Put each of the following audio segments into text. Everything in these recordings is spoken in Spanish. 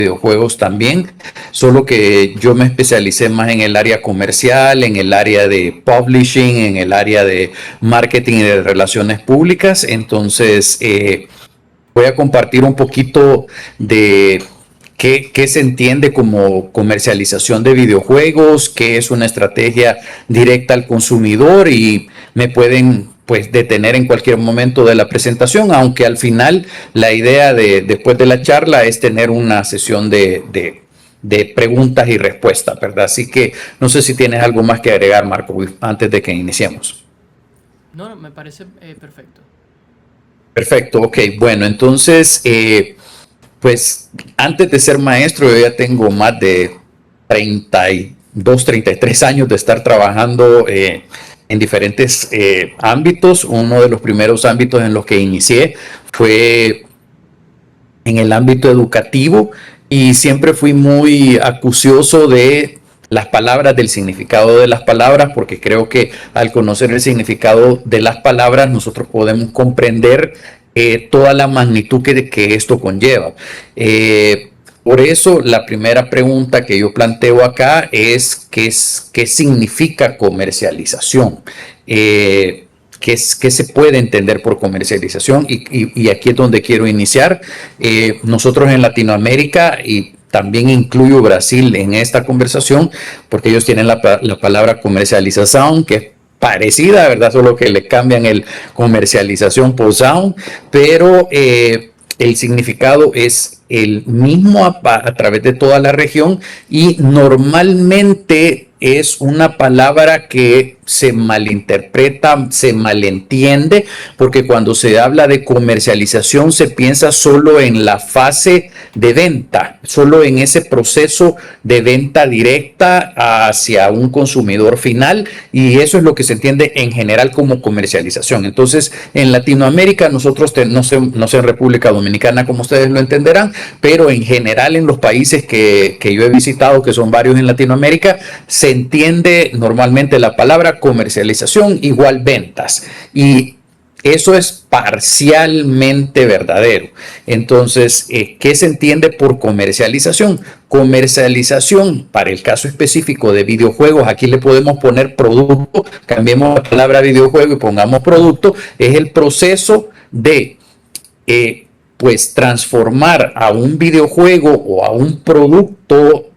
videojuegos también, solo que yo me especialicé más en el área comercial, en el área de publishing, en el área de marketing y de relaciones públicas. Entonces, voy a compartir un poquito de qué se entiende como comercialización de videojuegos, qué es una estrategia directa al consumidor, y me pueden pues detener en cualquier momento de la presentación, aunque al final la idea después de la charla es tener una sesión de preguntas y respuestas, ¿verdad? Así que no sé si tienes algo más que agregar, Marco, antes de que iniciemos. No, me parece perfecto. Perfecto, ok. Bueno, entonces, pues antes de ser maestro, yo ya tengo más de 32, 33 años de estar trabajando en diferentes ámbitos. Uno de los primeros ámbitos en los que inicié fue en el ámbito educativo, y siempre fui muy acucioso de las palabras, del significado de las palabras, porque creo que al conocer el significado de las palabras nosotros podemos comprender toda la magnitud que esto conlleva. Por eso la primera pregunta que yo planteo acá es ¿qué significa comercialización? ¿Qué se puede entender por comercialización? Y aquí es donde quiero iniciar. Nosotros en Latinoamérica, y también incluyo Brasil en esta conversación, porque ellos tienen la palabra comercialización, que es parecida, ¿verdad? Solo que le cambian el comercialización por sound, pero el significado es el mismo a través de toda la región, y normalmente es una palabra que se malinterpreta, se malentiende, porque cuando se habla de comercialización se piensa solo en la fase de venta, solo en ese proceso de venta directa hacia un consumidor final, y eso es lo que se entiende en general como comercialización. Entonces, en Latinoamérica, nosotros, no sé en República Dominicana como ustedes lo entenderán, pero en general en los países que yo he visitado, que son varios en Latinoamérica, se entiende normalmente la palabra comercialización igual ventas, y eso es parcialmente verdadero. Entonces, ¿qué se entiende por comercialización? Comercialización, para el caso específico de videojuegos, aquí le podemos poner producto, cambiemos la palabra videojuego y pongamos producto, es el proceso de pues transformar a un videojuego o a un producto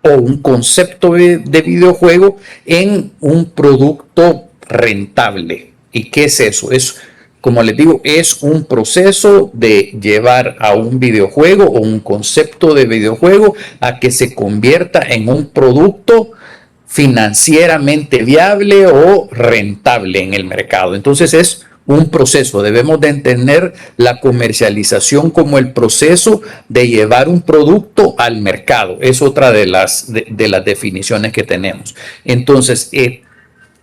o un concepto de videojuego en un producto rentable. ¿Y qué es eso? Como les digo, es un proceso de llevar a un videojuego o un concepto de videojuego a que se convierta en un producto financieramente viable o rentable en el mercado. Entonces es un proceso. Debemos de entender la comercialización como el proceso de llevar un producto al mercado. Es otra de las definiciones que tenemos. Entonces,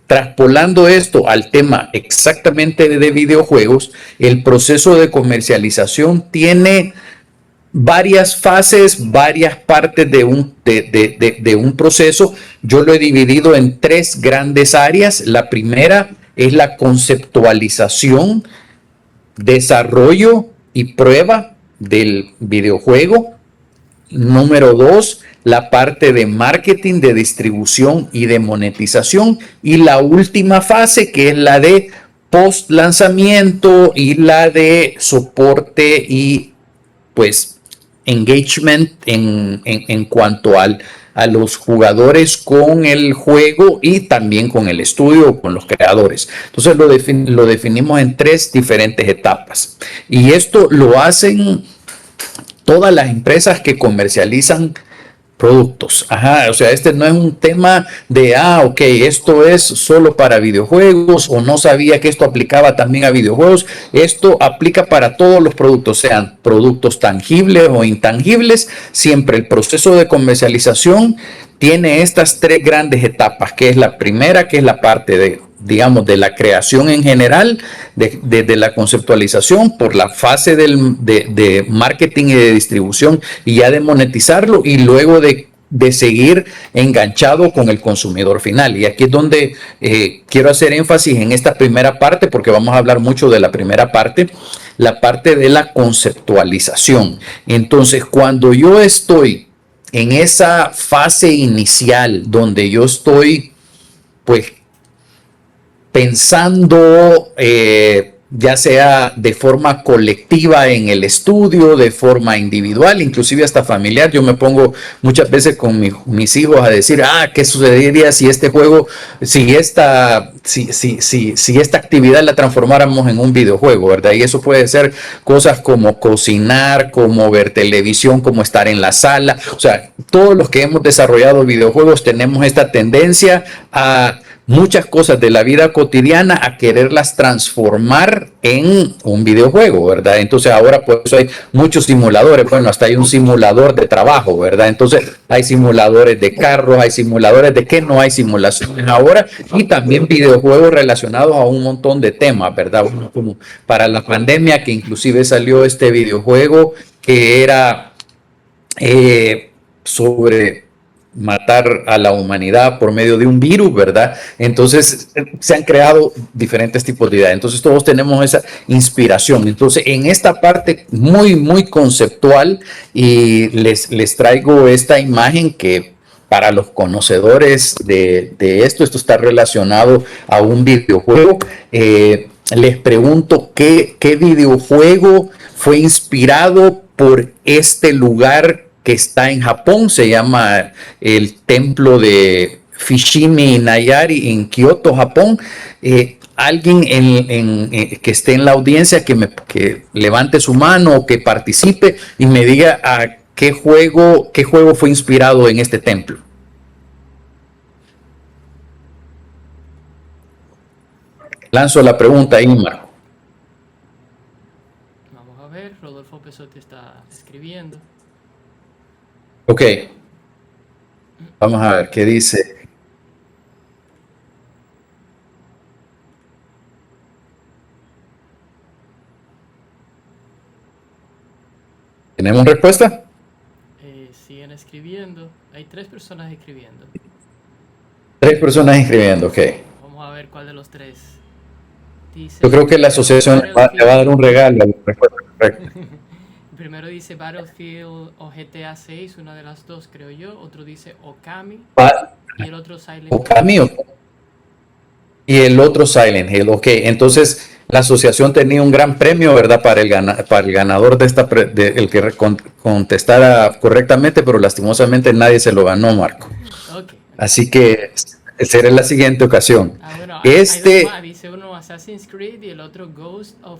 traspolando esto al tema exactamente de videojuegos, el proceso de comercialización tiene varias fases, varias partes de un proceso. Yo lo he dividido en tres grandes áreas. La primera es la conceptualización, desarrollo y prueba del videojuego. Número dos, la parte de marketing, de distribución y de monetización. Y la última fase, que es la de post lanzamiento y la de soporte y pues engagement en cuanto a los jugadores con el juego y también con el estudio, con los creadores. Entonces lo definimos en tres diferentes etapas, y esto lo hacen todas las empresas que comercializan productos. O sea, este no es un tema de, ok, esto es solo para videojuegos, o no sabía que esto aplicaba también a videojuegos. Esto aplica para todos los productos, sean productos tangibles o intangibles. Siempre el proceso de comercialización tiene estas tres grandes etapas, que es la primera, que es la parte de, digamos, de la creación en general, desde la conceptualización por la fase de marketing y de distribución, y ya de monetizarlo, y luego de seguir enganchado con el consumidor final. Y aquí es donde quiero hacer énfasis en esta primera parte, porque vamos a hablar mucho de la primera parte. la parte de la conceptualización. Entonces, cuando yo estoy en esa fase inicial donde yo estoy, pues, pensando, ya sea de forma colectiva en el estudio, de forma individual, inclusive hasta familiar. Yo me pongo muchas veces con mis hijos a decir, ¿qué sucedería si este juego, si esta actividad la transformáramos en un videojuego, ¿verdad? Y eso puede ser cosas como cocinar, como ver televisión, como estar en la sala. O sea, todos los que hemos desarrollado videojuegos tenemos esta tendencia a muchas cosas de la vida cotidiana a quererlas transformar en un videojuego, ¿verdad? Entonces ahora pues hay muchos simuladores, bueno, hasta hay un simulador de trabajo, ¿verdad? Entonces hay simuladores de carros, hay simuladores de que no hay simulaciones ahora, y también videojuegos relacionados a un montón de temas, ¿verdad? Como para la pandemia, que inclusive salió este videojuego que era sobre matar a la humanidad por medio de un virus, ¿verdad? Entonces se han creado diferentes tipos de ideas. Entonces todos tenemos esa inspiración. Entonces en esta parte muy conceptual, y les traigo esta imagen que para los conocedores de esto está relacionado a un videojuego. Les pregunto ¿qué videojuego fue inspirado por este lugar que está en Japón? Se llama el templo de Fushimi Inari en Kioto, Japón. Alguien que esté en la audiencia que levante su mano o que participe y me diga a qué juego fue inspirado en este templo. Lanzo la pregunta ahí, Marco. Vamos a ver, Rodolfo Pesotti está escribiendo. Ok, vamos a ver qué dice. ¿Tenemos respuesta? Siguen escribiendo. Hay 3 personas escribiendo. 3 personas escribiendo, ok. Vamos a ver cuál de los 3 dice. Yo creo que la asociación le va a dar un regalo a la respuesta correcta. Primero dice Battlefield o GTA 6, una de las dos creo yo. Otro dice Okami y el otro Silent Hill. Okami y el otro Silent Hill. Ok, entonces la asociación tenía un gran premio, ¿verdad? Para el ganador de el que contestara correctamente, pero lastimosamente nadie se lo ganó, Marco. Okay. Así que será la siguiente ocasión. Bueno, hay dos más. Dice uno Assassin's Creed y el otro Ghost of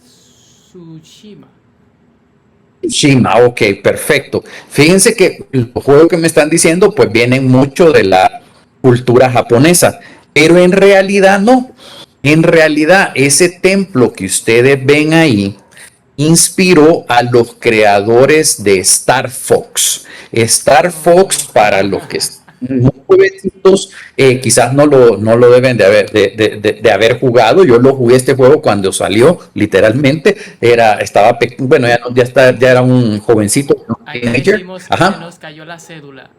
Tsushima. Ok, perfecto. Fíjense que los juegos que me están diciendo pues vienen mucho de la cultura japonesa, pero en realidad no. En realidad ese templo que ustedes ven ahí inspiró a los creadores de Star Fox. Star Fox, para los que están muy jovencitos, quizás no lo deben de haber jugado. Yo lo jugué este juego cuando salió, literalmente. Ya era un jovencito. Ahí decimos que se nos cayó la cédula.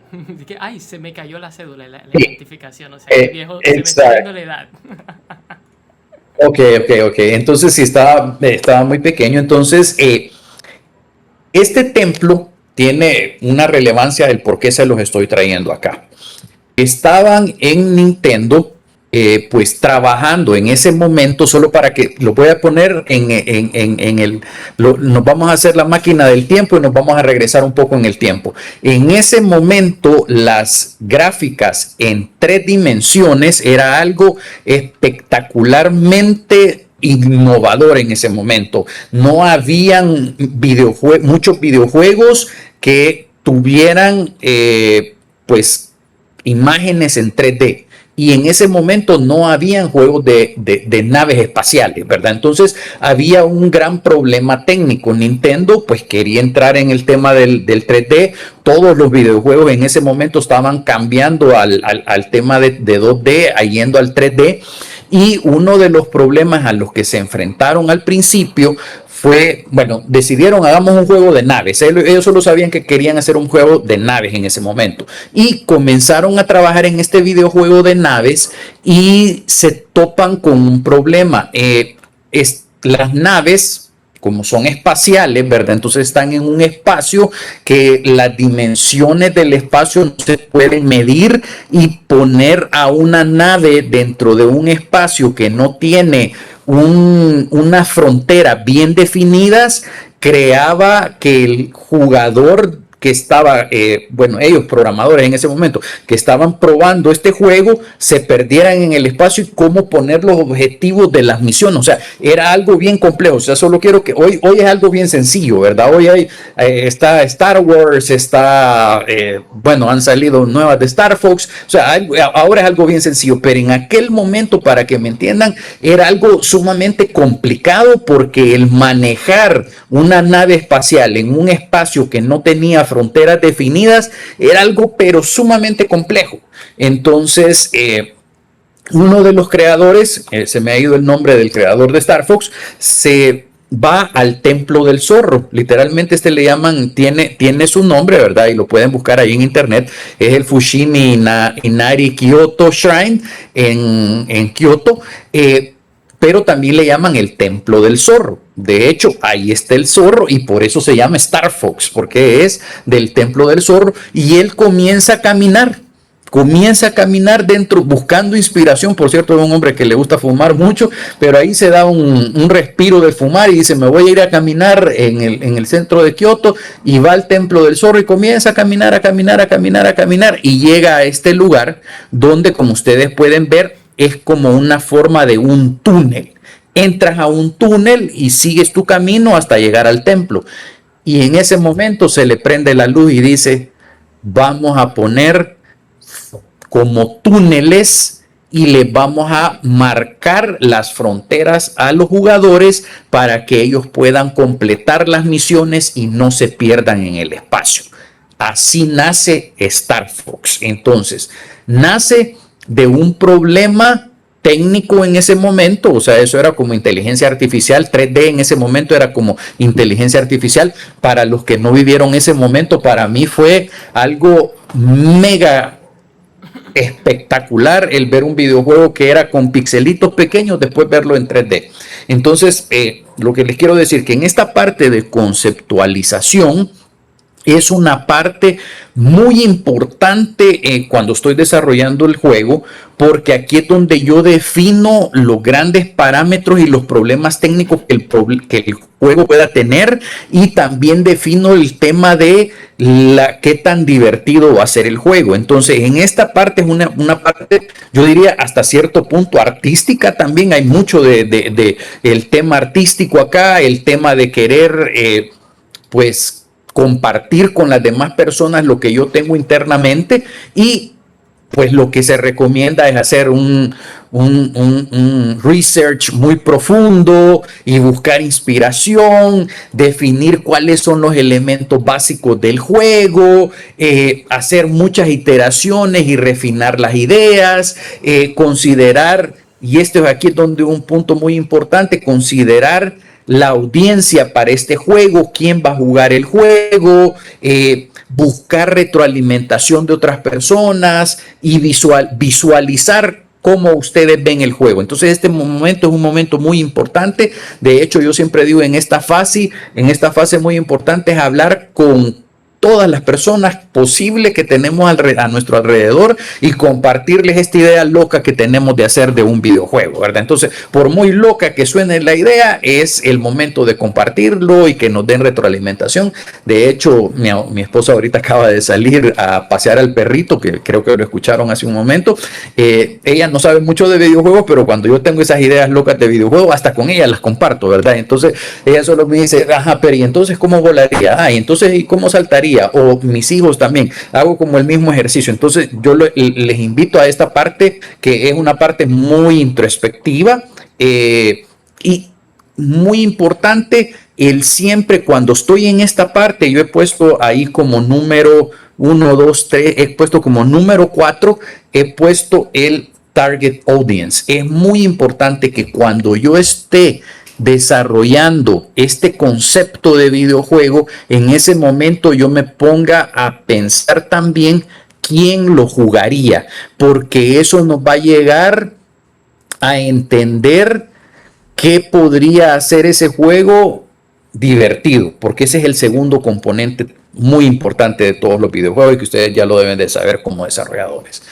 Ay, se me cayó la cédula, la identificación. O sea, el viejo se me está dando la edad. Ok. Entonces sí estaba muy pequeño. Entonces, este templo tiene una relevancia del por qué se los estoy trayendo acá. Estaban en Nintendo, pues trabajando en ese momento, solo para que lo voy a poner nos vamos a hacer la máquina del tiempo y nos vamos a regresar un poco en el tiempo. En ese momento, las gráficas en 3 dimensiones era algo espectacularmente innovador en ese momento. No habían muchos videojuegos que tuvieran, pues, imágenes en 3D. Y en ese momento no habían juegos de naves espaciales, ¿verdad? Entonces había un gran problema técnico. Nintendo pues quería entrar en el tema del 3D. Todos los videojuegos en ese momento estaban cambiando al tema de 2D, yendo al 3D. Y uno de los problemas a los que se enfrentaron al principio fue, decidieron hagamos un juego de naves. Ellos solo sabían que querían hacer un juego de naves en ese momento. Y comenzaron a trabajar en este videojuego de naves y se topan con un problema. Las naves como son espaciales, ¿verdad? Entonces están en un espacio que las dimensiones del espacio no se pueden medir, y poner a una nave dentro de un espacio que no tiene una frontera bien definidas creaba que el jugador que estaba, bueno, ellos programadores en ese momento, que estaban probando este juego, se perdieran en el espacio y cómo poner los objetivos de las misiones. O sea, era algo bien complejo. O sea, solo quiero que hoy es algo bien sencillo, ¿verdad? Hoy está Star Wars, bueno, han salido nuevas de Star Fox. O sea, ahora es algo bien sencillo, pero en aquel momento, para que me entiendan, era algo sumamente complicado, porque el manejar una nave espacial en un espacio que no tenía fronteras definidas era algo pero sumamente complejo. Entonces, uno de los creadores, se me ha ido el nombre del creador de Star Fox, se va al Templo del Zorro. Literalmente le llaman, tiene su nombre, ¿verdad? Y lo pueden buscar ahí en internet. Es el Fushimi Inari Kyoto Shrine en Kyoto. Pero también le llaman el Templo del Zorro. De hecho, ahí está el zorro, y por eso se llama Star Fox, porque es del Templo del Zorro. Y él comienza a caminar dentro, buscando inspiración. Por cierto, es un hombre que le gusta fumar mucho, pero ahí se da un respiro de fumar y dice: me voy a ir a caminar en el centro de Kioto, y va al Templo del Zorro y comienza a caminar, y llega a este lugar donde, como ustedes pueden ver, es como una forma de un túnel. Entras a un túnel y sigues tu camino hasta llegar al templo. Y en ese momento se le prende la luz y dice: vamos a poner como túneles y le vamos a marcar las fronteras a los jugadores para que ellos puedan completar las misiones y no se pierdan en el espacio. Así nace Star Fox. Entonces, nace de un problema técnico en ese momento. O sea, eso era como inteligencia artificial. 3D en ese momento era como inteligencia artificial. Para los que no vivieron ese momento, para mí fue algo mega espectacular el ver un videojuego que era con pixelitos pequeños, después verlo en 3D. Entonces, lo que les quiero decir, que en esta parte de conceptualización es una parte muy importante cuando estoy desarrollando el juego, porque aquí es donde yo defino los grandes parámetros y los problemas técnicos que el juego pueda tener, y también defino el tema de qué tan divertido va a ser el juego. Entonces, en esta parte es una parte, yo diría, hasta cierto punto artística también. Hay mucho de el tema artístico acá, el tema de querer, pues, compartir con las demás personas lo que yo tengo internamente, y pues lo que se recomienda es hacer un research muy profundo y buscar inspiración, definir cuáles son los elementos básicos del juego, hacer muchas iteraciones y refinar las ideas, considerar, y esto es aquí donde un punto muy importante, considerar la audiencia para este juego, quién va a jugar el juego, buscar retroalimentación de otras personas y visualizar cómo ustedes ven el juego. Entonces, este momento es un momento muy importante. De hecho, yo siempre digo, en esta fase muy importante es hablar con todas las personas posibles que tenemos a nuestro alrededor y compartirles esta idea loca que tenemos de hacer de un videojuego, ¿verdad? Entonces, por muy loca que suene la idea, es el momento de compartirlo y que nos den retroalimentación. De hecho, mi esposa ahorita acaba de salir a pasear al perrito, que creo que lo escucharon hace un momento. Ella no sabe mucho de videojuegos, pero cuando yo tengo esas ideas locas de videojuegos, hasta con ella las comparto, ¿verdad? Entonces, ella solo me dice: ajá, pero ¿y entonces cómo volaría? Y entonces, ¿y cómo saltaría? O mis hijos también, hago como el mismo ejercicio. Entonces yo les invito a esta parte, que es una parte muy introspectiva, y muy importante. El siempre, cuando estoy en esta parte, yo he puesto ahí como número 1, 2, 3, he puesto como número 4, he puesto el target audience. Es muy importante que cuando yo esté desarrollando este concepto de videojuego, en ese momento yo me ponga a pensar también quién lo jugaría, porque eso nos va a llegar a entender qué podría hacer ese juego divertido, porque ese es el segundo componente muy importante de todos los videojuegos y que ustedes ya lo deben de saber como desarrolladores.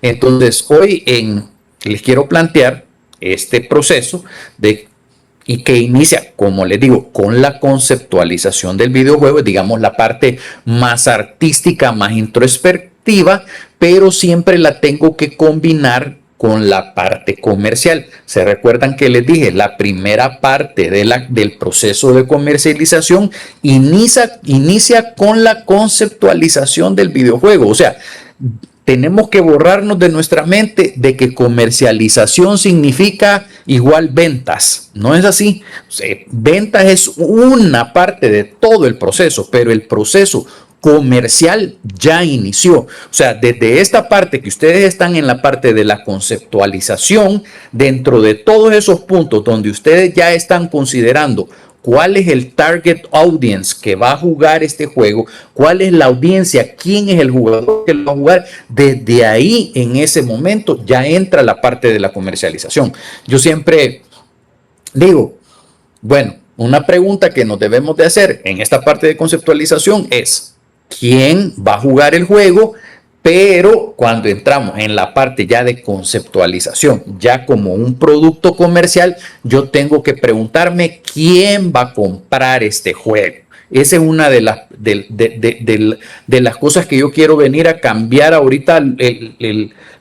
Entonces, les quiero plantear este proceso y que inicia, como les digo, con la conceptualización del videojuego, digamos la parte más artística, más introspectiva, pero siempre la tengo que combinar con la parte comercial. ¿Se recuerdan que les dije? La primera parte del proceso de comercialización inicia con la conceptualización del videojuego. O sea, tenemos que borrarnos de nuestra mente de que comercialización significa igual ventas. No es así. O sea, ventas es una parte de todo el proceso, pero el proceso comercial ya inició. O sea, desde esta parte que ustedes están en la parte de la conceptualización, dentro de todos esos puntos donde ustedes ya están considerando cuál es el target audience que va a jugar este juego, cuál es la audiencia, quién es el jugador que lo va a jugar, desde ahí en ese momento ya entra la parte de la comercialización. Yo siempre digo, bueno, una pregunta que nos debemos de hacer en esta parte de conceptualización es, ¿quién va a jugar el juego? Pero cuando entramos en la parte ya de conceptualización, ya como un producto comercial, yo tengo que preguntarme quién va a comprar este juego. Esa es una de las cosas que yo quiero venir a cambiar ahorita,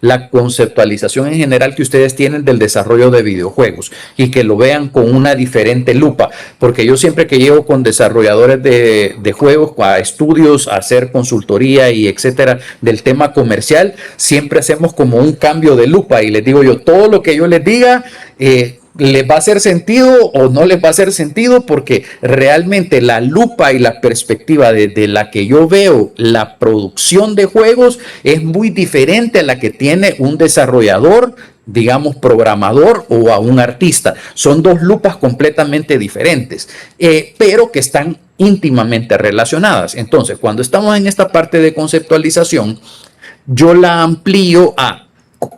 la conceptualización en general que ustedes tienen del desarrollo de videojuegos y que lo vean con una diferente lupa, porque yo siempre que llego con desarrolladores de juegos a estudios, a hacer consultoría y etcétera del tema comercial, siempre hacemos como un cambio de lupa y les digo yo, todo lo que yo les diga, les va a hacer sentido o no les va a hacer sentido, porque realmente la lupa y la perspectiva de la que yo veo la producción de juegos es muy diferente a la que tiene un desarrollador, digamos programador, o a un artista. Son dos lupas completamente diferentes, pero que están íntimamente relacionadas. Entonces, cuando estamos en esta parte de conceptualización, yo la amplío a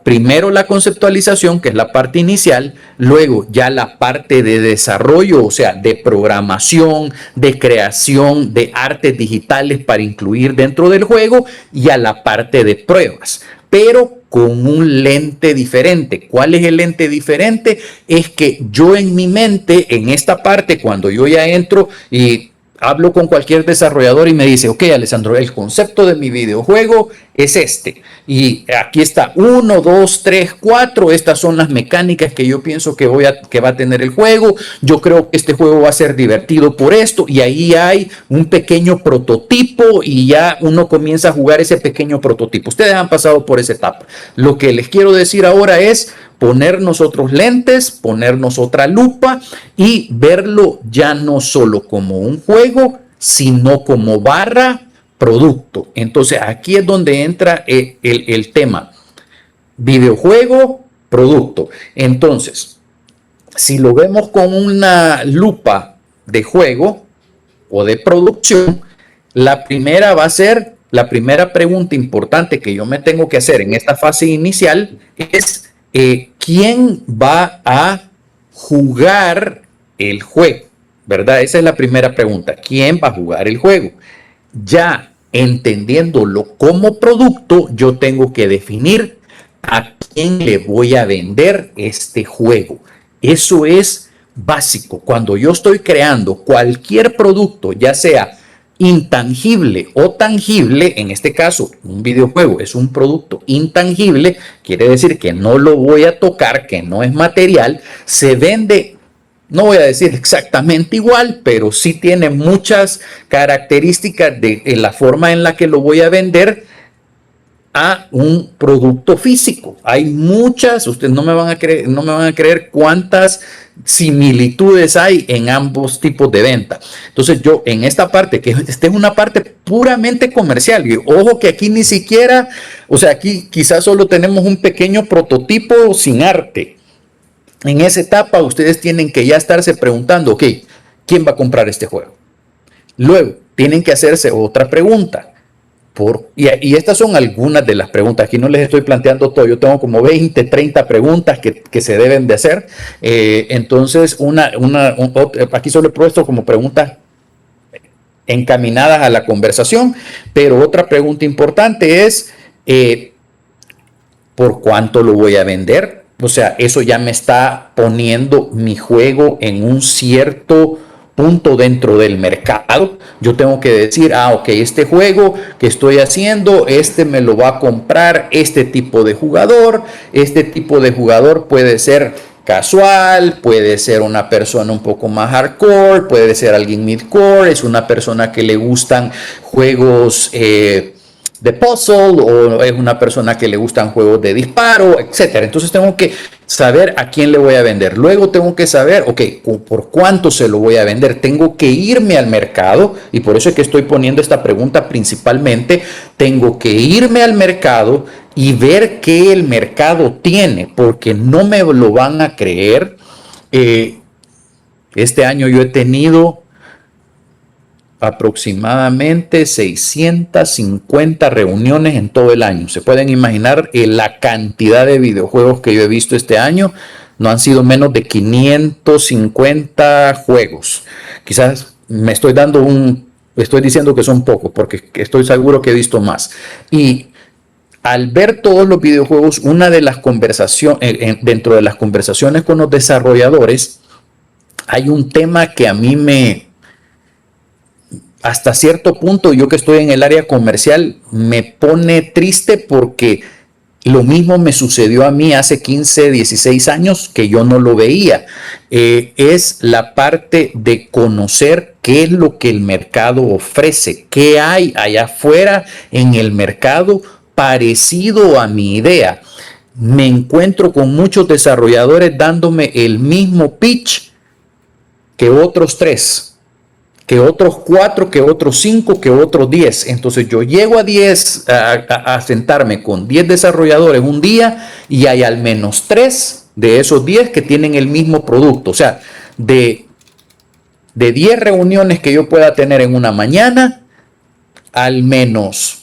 primero la conceptualización, que es la parte inicial, luego ya la parte de desarrollo, o sea, de programación, de creación de artes digitales para incluir dentro del juego, y a la parte de pruebas, pero con un lente diferente. ¿Cuál es el lente diferente? Es que yo en mi mente, en esta parte, cuando yo ya entro y hablo con cualquier desarrollador y me dice, ok, Alessandro, el concepto de mi videojuego es este. Y aquí está 1, 2, 3, 4. Estas son las mecánicas que yo pienso que va a tener el juego. Yo creo que este juego va a ser divertido por esto. Y ahí hay un pequeño prototipo y ya uno comienza a jugar ese pequeño prototipo. Ustedes han pasado por esa etapa. Lo que les quiero decir ahora es ponernos otros lentes, ponernos otra lupa y verlo ya no solo como un juego, sino como producto. Entonces aquí es donde entra el tema videojuego, producto. Entonces, si lo vemos con una lupa de juego o de producción, la primera va a ser, la primera pregunta importante que yo me tengo que hacer en esta fase inicial es ¿quién va a jugar el juego? ¿Verdad? Esa es la primera pregunta. ¿Quién va a jugar el juego? Ya entendiéndolo como producto, yo tengo que definir a quién le voy a vender este juego. Eso es básico. Cuando yo estoy creando cualquier producto, ya sea intangible o tangible, en este caso un videojuego es un producto intangible, quiere decir que no lo voy a tocar, que no es material, se vende, no voy a decir exactamente igual, pero sí tiene muchas características de la forma en la que lo voy a vender a un producto físico. Hay muchas, ustedes no me van a creer cuántas similitudes hay en ambos tipos de venta. Entonces yo en esta parte, que esta es una parte puramente comercial, y ojo que aquí ni siquiera, o sea, aquí quizás solo tenemos un pequeño prototipo sin arte. En esa etapa ustedes tienen que ya estarse preguntando, ok, ¿quién va a comprar este juego? Luego tienen que hacerse otra pregunta. Y estas son algunas de las preguntas. Aquí no les estoy planteando todo. Yo tengo como 20, 30 preguntas que se deben de hacer. Entonces, aquí solo he puesto como preguntas encaminadas a la conversación. Pero otra pregunta importante es, ¿por cuánto lo voy a vender? O sea, eso ya me está poniendo mi juego en un cierto punto dentro del mercado. Yo tengo que decir, ok, este juego que estoy haciendo, me lo va a comprar este tipo de jugador. Este tipo de jugador puede ser casual, puede ser una persona un poco más hardcore, puede ser alguien midcore, es una persona que le gustan juegos de puzzle, o es una persona que le gustan juegos de disparo, etcétera. Entonces tengo que saber a quién le voy a vender. Luego tengo que saber, ok, por cuánto se lo voy a vender. Tengo que irme al mercado, y por eso es que estoy poniendo esta pregunta principalmente. Tengo que irme al mercado y ver qué el mercado tiene, porque no me lo van a creer. Este año yo he tenido aproximadamente 650 reuniones en todo el año. Se pueden imaginar la cantidad de videojuegos que yo he visto este año. No han sido menos de 550 juegos. Quizás me estoy diciendo que son pocos, porque estoy seguro que he visto más. Y al ver todos los videojuegos, una de las conversaciones, dentro de las conversaciones con los desarrolladores, hay un tema que a mí hasta cierto punto, yo que estoy en el área comercial, me pone triste, porque lo mismo me sucedió a mí hace 15, 16 años que yo no lo veía. Es la parte de conocer qué es lo que el mercado ofrece, qué hay allá afuera en el mercado parecido a mi idea. Me encuentro con muchos desarrolladores dándome el mismo pitch que otros 3. Que otros 4, que otros 5, que otros 10. Entonces yo llego a sentarme con 10 desarrolladores un día, y hay al menos 3 de esos 10 que tienen el mismo producto. O sea, de 10 reuniones que yo pueda tener en una mañana, al menos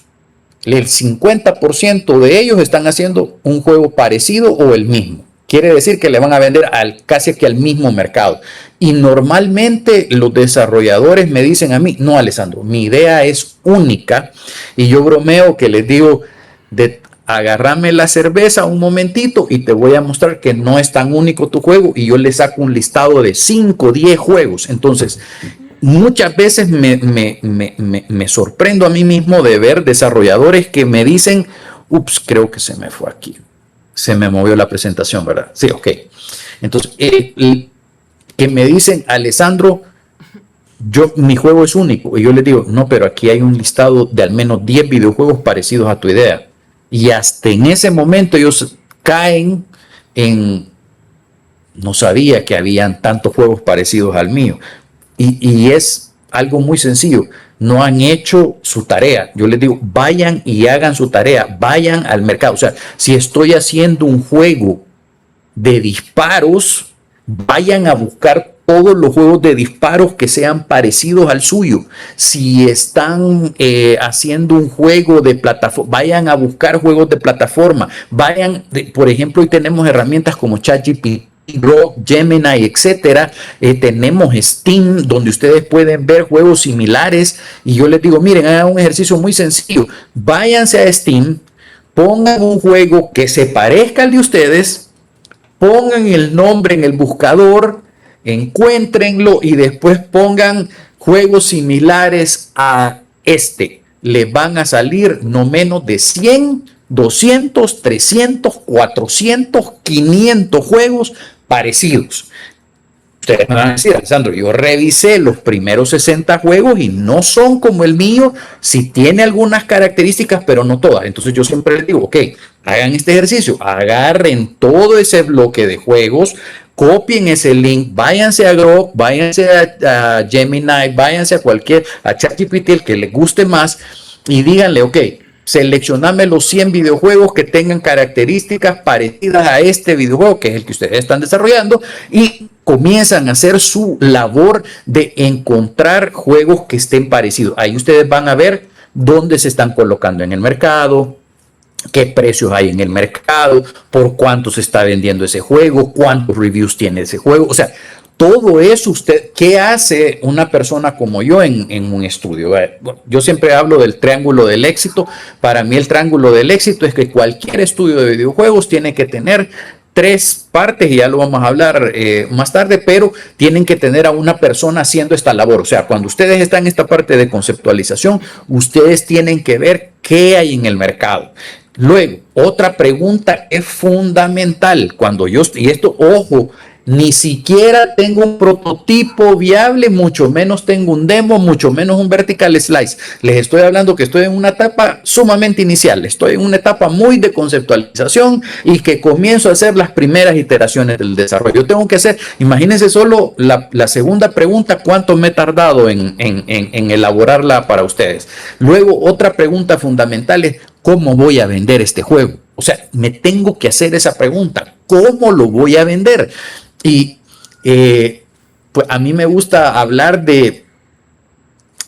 el 50% de ellos están haciendo un juego parecido o el mismo. Quiere decir que le van a vender casi que al mismo mercado. Y normalmente los desarrolladores me dicen a mí, no, Alessandro, mi idea es única. Y yo bromeo que les digo, agárrame la cerveza un momentito y te voy a mostrar que no es tan único tu juego. Y yo le saco un listado de 5, 10 juegos. Entonces, muchas veces me sorprendo a mí mismo de ver desarrolladores que me dicen, ups, creo que se me fue aquí. Se me movió la presentación, ¿verdad? Sí, ok. Entonces, que me dicen, Alessandro, mi juego es único. Y yo les digo, no, pero aquí hay un listado de al menos 10 videojuegos parecidos a tu idea. Y hasta en ese momento ellos caen en, no sabía que habían tantos juegos parecidos al mío. Y es algo muy sencillo. No han hecho su tarea. Yo les digo, vayan y hagan su tarea, vayan al mercado. O sea, si estoy haciendo un juego de disparos, vayan a buscar todos los juegos de disparos que sean parecidos al suyo. Si están haciendo un juego de plataforma, vayan a buscar juegos de plataforma. Por ejemplo, hoy tenemos herramientas como ChatGPT, Grok, Gemini, etcétera. Tenemos Steam, donde ustedes pueden ver juegos similares. Y yo les digo, miren, hagan un ejercicio muy sencillo. Váyanse a Steam, pongan un juego que se parezca al de ustedes, pongan el nombre en el buscador, encuéntrenlo y después pongan juegos similares a este. Les van a salir no menos de 100, 200, 300, 400, 500 juegos parecidos. Ustedes me van a decir, Alessandro, yo revisé los primeros 60 juegos y no son como el mío. Sí tiene algunas características, pero no todas. Entonces yo siempre les digo, ok, hagan este ejercicio, agarren todo ese bloque de juegos, copien ese link, váyanse a Grok, váyanse a Gemini, váyanse a ChatGPT, el que les guste más, y díganle, ok, seleccioname los 100 videojuegos que tengan características parecidas a este videojuego, que es el que ustedes están desarrollando, y comienzan a hacer su labor de encontrar juegos que estén parecidos. Ahí ustedes van a ver dónde se están colocando en el mercado, qué precios hay en el mercado, por cuánto se está vendiendo ese juego, cuántos reviews tiene ese juego. O sea, todo eso ¿qué hace una persona como yo en un estudio? Yo siempre hablo del triángulo del éxito. Para mí el triángulo del éxito es que cualquier estudio de videojuegos tiene que tener 3 partes, y ya lo vamos a hablar más tarde, pero tienen que tener a una persona haciendo esta labor. O sea, cuando ustedes están en esta parte de conceptualización, ustedes tienen que ver qué hay en el mercado. Luego, otra pregunta es fundamental. Y esto, ojo, ni siquiera tengo un prototipo viable, mucho menos tengo un demo, mucho menos un vertical slice. Les estoy hablando que estoy en una etapa sumamente inicial, estoy en una etapa muy de conceptualización y que comienzo a hacer las primeras iteraciones del desarrollo. Yo tengo que hacer, imagínense solo la segunda pregunta, ¿cuánto me he tardado en elaborarla para ustedes? Luego, otra pregunta fundamental es, ¿cómo voy a vender este juego? O sea, me tengo que hacer esa pregunta, ¿cómo lo voy a vender? Y pues a mí me gusta hablar del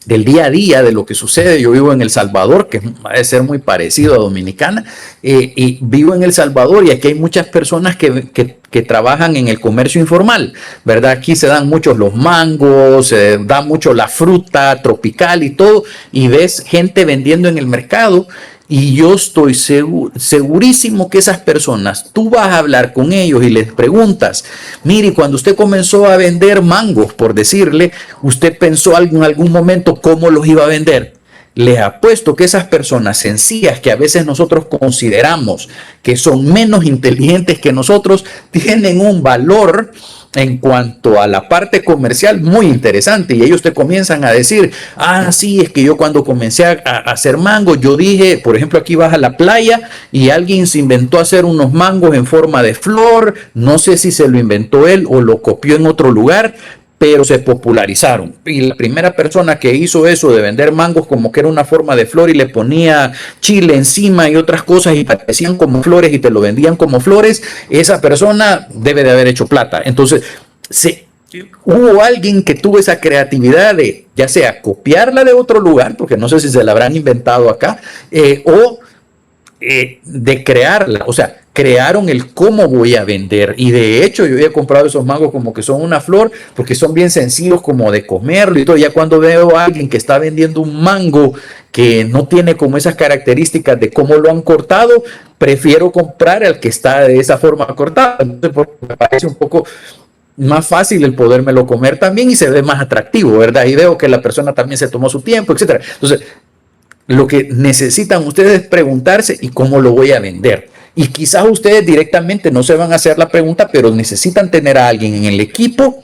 día a día, de lo que sucede. Yo vivo en El Salvador, que va a ser muy parecido a Dominicana, y vivo en El Salvador, y aquí hay muchas personas que trabajan en el comercio informal, ¿verdad? Aquí se dan muchos los mangos, se da mucho la fruta tropical y todo, y ves gente vendiendo en el mercado. Y yo estoy segurísimo que esas personas, tú vas a hablar con ellos y les preguntas, mire, cuando usted comenzó a vender mangos, por decirle, usted pensó en algún momento cómo los iba a vender. Les apuesto que esas personas sencillas, que a veces nosotros consideramos que son menos inteligentes que nosotros, tienen un valor en cuanto a la parte comercial muy interesante, y ellos te comienzan a decir, sí, es que yo cuando comencé a hacer mangos, yo dije, por ejemplo, aquí vas a la playa y alguien se inventó hacer unos mangos en forma de flor, no sé si se lo inventó él o lo copió en otro lugar, pero se popularizaron. Y la primera persona que hizo eso de vender mangos como que era una forma de flor y le ponía chile encima y otras cosas y parecían como flores y te lo vendían como flores, esa persona debe de haber hecho plata. Entonces, hubo alguien que tuvo esa creatividad de ya sea copiarla de otro lugar, porque no sé si se la habrán inventado acá, o de crearla. O sea, crearon el cómo voy a vender, y de hecho yo he comprado esos mangos como que son una flor porque son bien sencillos como de comerlo y todo. Ya cuando veo a alguien que está vendiendo un mango que no tiene como esas características de cómo lo han cortado, prefiero comprar al que está de esa forma cortada. Entonces, me parece un poco más fácil el podérmelo comer también y se ve más atractivo, ¿verdad? Y veo que la persona también se tomó su tiempo, etcétera. Entonces, lo que necesitan ustedes es preguntarse, ¿y cómo lo voy a vender? Y quizás ustedes directamente no se van a hacer la pregunta, pero necesitan tener a alguien en el equipo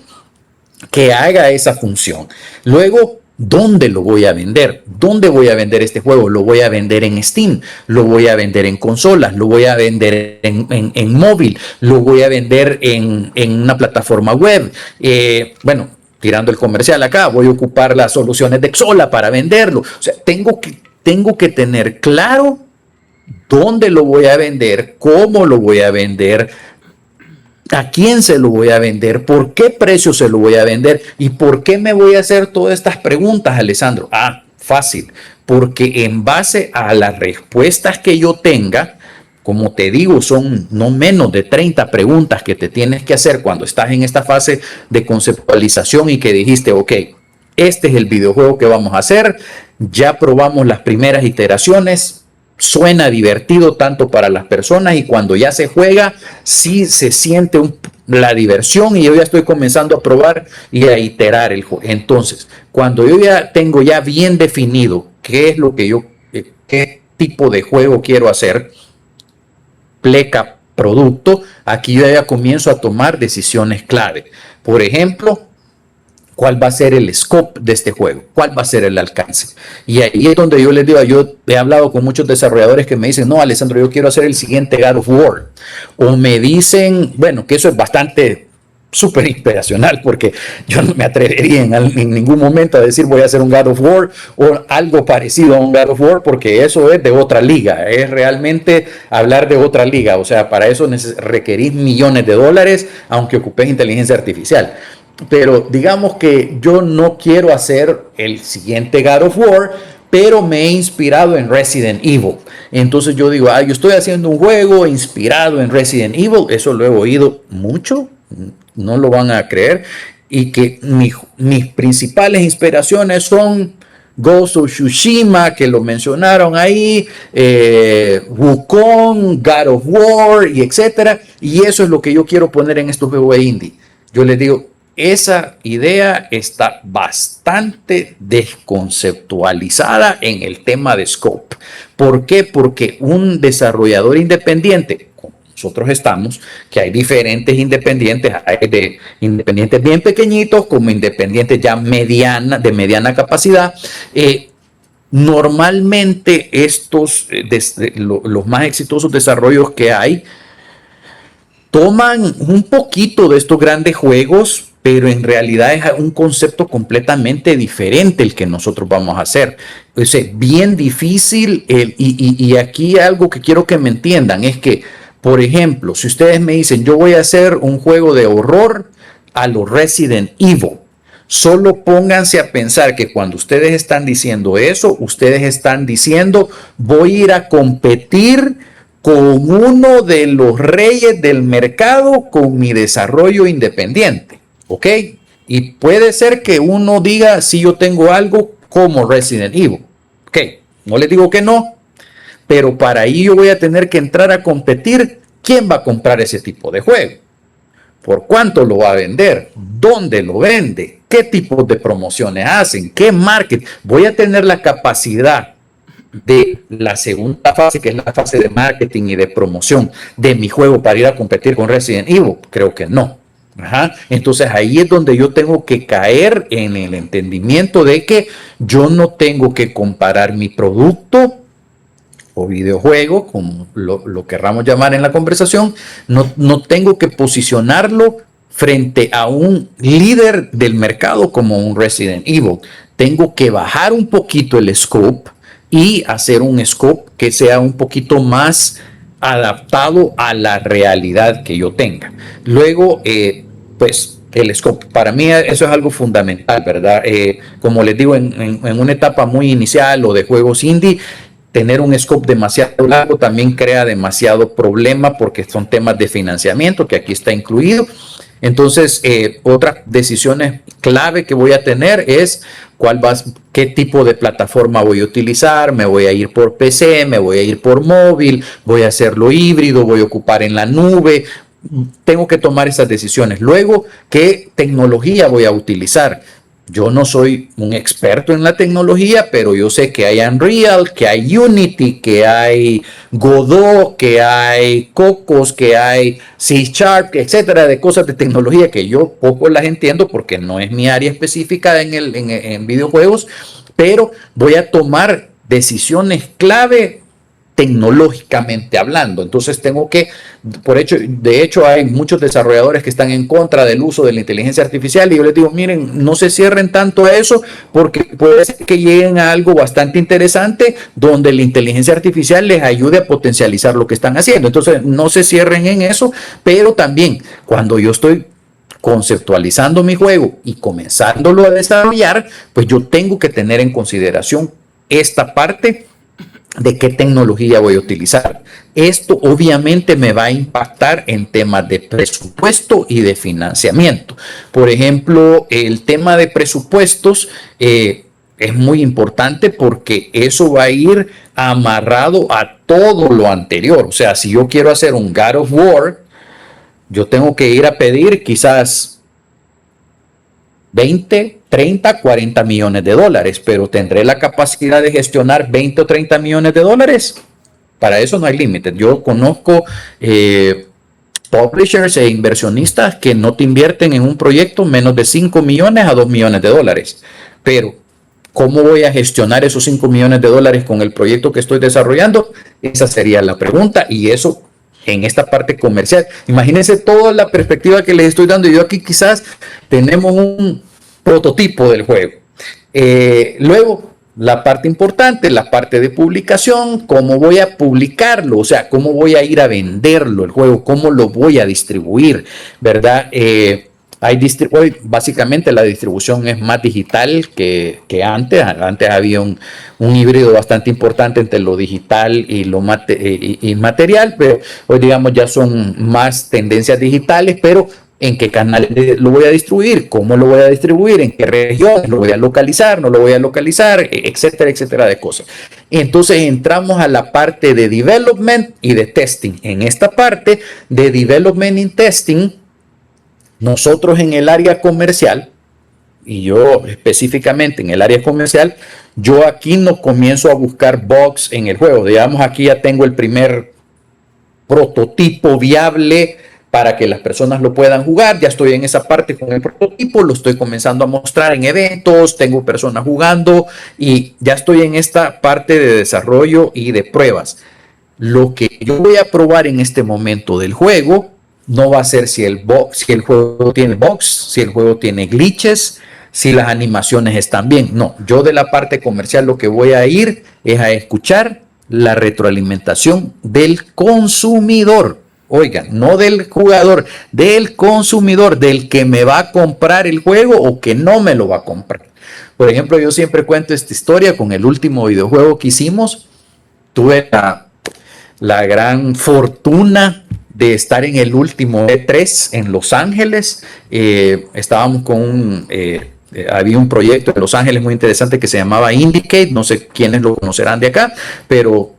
que haga esa función. Luego, ¿dónde lo voy a vender? ¿Dónde voy a vender este juego? ¿Lo voy a vender en Steam? ¿Lo voy a vender en consolas? ¿Lo voy a vender en móvil? ¿Lo voy a vender en una plataforma web? Bueno, tirando el comercial acá, voy a ocupar las soluciones de Xsolla para venderlo. O sea, tengo que tener claro dónde lo voy a vender, cómo lo voy a vender, a quién se lo voy a vender, por qué precio se lo voy a vender y por qué me voy a hacer todas estas preguntas, Alessandro. Fácil, porque en base a las respuestas que yo tenga, como te digo, son no menos de 30 preguntas que te tienes que hacer cuando estás en esta fase de conceptualización y que dijiste, ok, este es el videojuego que vamos a hacer, ya probamos las primeras iteraciones, suena divertido tanto para las personas y cuando ya se juega, sí se siente la diversión y yo ya estoy comenzando a probar y a iterar el juego. Entonces, cuando yo ya tengo ya bien definido qué es lo que qué tipo de juego quiero hacer, pleca, producto, aquí yo ya comienzo a tomar decisiones clave. Por ejemplo, ¿cuál va a ser el scope de este juego? ¿Cuál va a ser el alcance? Y ahí es donde yo les digo, yo he hablado con muchos desarrolladores que me dicen, no, Alessandro, yo quiero hacer el siguiente God of War. O me dicen, bueno, que eso es bastante súper inspiracional, porque yo no me atrevería en ningún momento a decir voy a hacer un God of War o algo parecido a un God of War, porque eso es de otra liga, es realmente hablar de otra liga. O sea, para eso requerís millones de dólares, aunque ocupes inteligencia artificial. Pero digamos que yo no quiero hacer el siguiente God of War pero me he inspirado en Resident Evil. Entonces yo digo, yo estoy haciendo un juego inspirado en Resident Evil. Eso lo he oído mucho, no lo van a creer. Y que mis principales inspiraciones son Ghost of Tsushima, que lo mencionaron ahí, Wukong, God of War, y etcétera. Y eso es lo que yo quiero poner en estos juegos indie. Yo les digo, esa idea está bastante desconceptualizada en el tema de scope. ¿Por qué? Porque un desarrollador independiente, como nosotros estamos, que hay diferentes independientes, hay de independientes bien pequeñitos como independientes ya de mediana capacidad. Normalmente los más exitosos desarrollos que hay toman un poquito de estos grandes juegos, pero en realidad es un concepto completamente diferente el que nosotros vamos a hacer. O sea, bien difícil, y aquí algo que quiero que me entiendan es que, por ejemplo, si ustedes me dicen, yo voy a hacer un juego de horror a los Resident Evil, solo pónganse a pensar que cuando ustedes están diciendo eso, ustedes están diciendo, voy a ir a competir con uno de los reyes del mercado con mi desarrollo independiente, ¿ok? Y puede ser que uno diga, si yo tengo algo como Resident Evil, ¿ok? No les digo que no, pero para ahí yo voy a tener que entrar a competir. ¿Quién va a comprar ese tipo de juego? ¿Por cuánto lo va a vender? ¿Dónde lo vende? ¿Qué tipo de promociones hacen? ¿Qué marketing? Voy a tener la capacidad de la segunda fase, que es la fase de marketing y de promoción de mi juego para ir a competir con Resident Evil. Creo que no. Entonces ahí es donde yo tengo que caer en el entendimiento de que yo no tengo que comparar mi producto o videojuego, como lo querramos llamar en la conversación, no tengo que posicionarlo frente a un líder del mercado como un Resident Evil. Tengo que bajar un poquito el scope y hacer un scope que sea un poquito más adaptado a la realidad que yo tenga. Luego, pues el scope, para mí eso es algo fundamental, ¿verdad? Como les digo, en una etapa muy inicial o de juegos indie, tener un scope demasiado largo también crea demasiado problema porque son temas de financiamiento que aquí está incluido. Entonces, otras decisiones clave que voy a tener es qué tipo de plataforma voy a utilizar. Me voy a ir por PC, me voy a ir por móvil, voy a hacerlo híbrido, voy a ocupar en la nube. Tengo que tomar esas decisiones. Luego, ¿qué tecnología voy a utilizar? Yo no soy un experto en la tecnología, pero yo sé que hay Unreal, que hay Unity, que hay Godot, que hay Cocos, que hay C#, etcétera, de cosas de tecnología que yo poco las entiendo porque no es mi área específica en videojuegos, pero voy a tomar decisiones clave tecnológicamente hablando. Entonces tengo que, de hecho hay muchos desarrolladores que están en contra del uso de la inteligencia artificial y yo les digo, miren, no se cierren tanto a eso porque puede ser que lleguen a algo bastante interesante donde la inteligencia artificial les ayude a potencializar lo que están haciendo. Entonces no se cierren en eso, pero también cuando yo estoy conceptualizando mi juego y comenzándolo a desarrollar, pues yo tengo que tener en consideración esta parte de qué tecnología voy a utilizar. Esto obviamente me va a impactar en temas de presupuesto y de financiamiento. Por ejemplo, el tema de presupuestos es muy importante porque eso va a ir amarrado a todo lo anterior. O sea, si yo quiero hacer un God of War, yo tengo que ir a pedir quizás 20, 30, 40 millones de dólares, pero ¿tendré la capacidad de gestionar 20 o 30 millones de dólares? Para eso no hay límites. Yo conozco publishers e inversionistas que no te invierten en un proyecto menos de 5 millones a 2 millones de dólares. Pero, ¿cómo voy a gestionar esos 5 millones de dólares con el proyecto que estoy desarrollando? Esa sería la pregunta y eso en esta parte comercial. Imagínense toda la perspectiva que les estoy dando. Yo aquí quizás tenemos un prototipo del juego. Luego, la parte importante, la parte de publicación, cómo voy a publicarlo, o sea, cómo voy a ir a venderlo el juego, cómo lo voy a distribuir, ¿verdad? Hoy básicamente la distribución es más digital que antes. Antes había un híbrido bastante importante entre lo digital y lo material, pero hoy digamos ya son más tendencias digitales, pero en qué canal lo voy a distribuir, cómo lo voy a distribuir, en qué región lo voy a localizar, no lo voy a localizar, etcétera, etcétera de cosas. Entonces entramos a la parte de development y de testing. En esta parte de development y testing, nosotros en el área comercial, y yo específicamente en el área comercial, yo aquí no comienzo a buscar bugs en el juego. Digamos, aquí ya tengo el primer prototipo viable para que las personas lo puedan jugar. Ya estoy en esa parte con el prototipo, lo estoy comenzando a mostrar en eventos, tengo personas jugando y ya estoy en esta parte de desarrollo y de pruebas. Lo que yo voy a probar en este momento del juego no va a ser si el juego tiene bugs, si el juego tiene glitches, si las animaciones están bien. No, yo de la parte comercial lo que voy a ir es a escuchar la retroalimentación del consumidor. Oigan, no del jugador, del consumidor, del que me va a comprar el juego o que no me lo va a comprar. Por ejemplo, yo siempre cuento esta historia con el último videojuego que hicimos. Tuve la gran fortuna de estar en el último E3 en Los Ángeles. Estábamos con había un proyecto en Los Ángeles muy interesante que se llamaba Indicate, no sé quiénes lo conocerán de acá, pero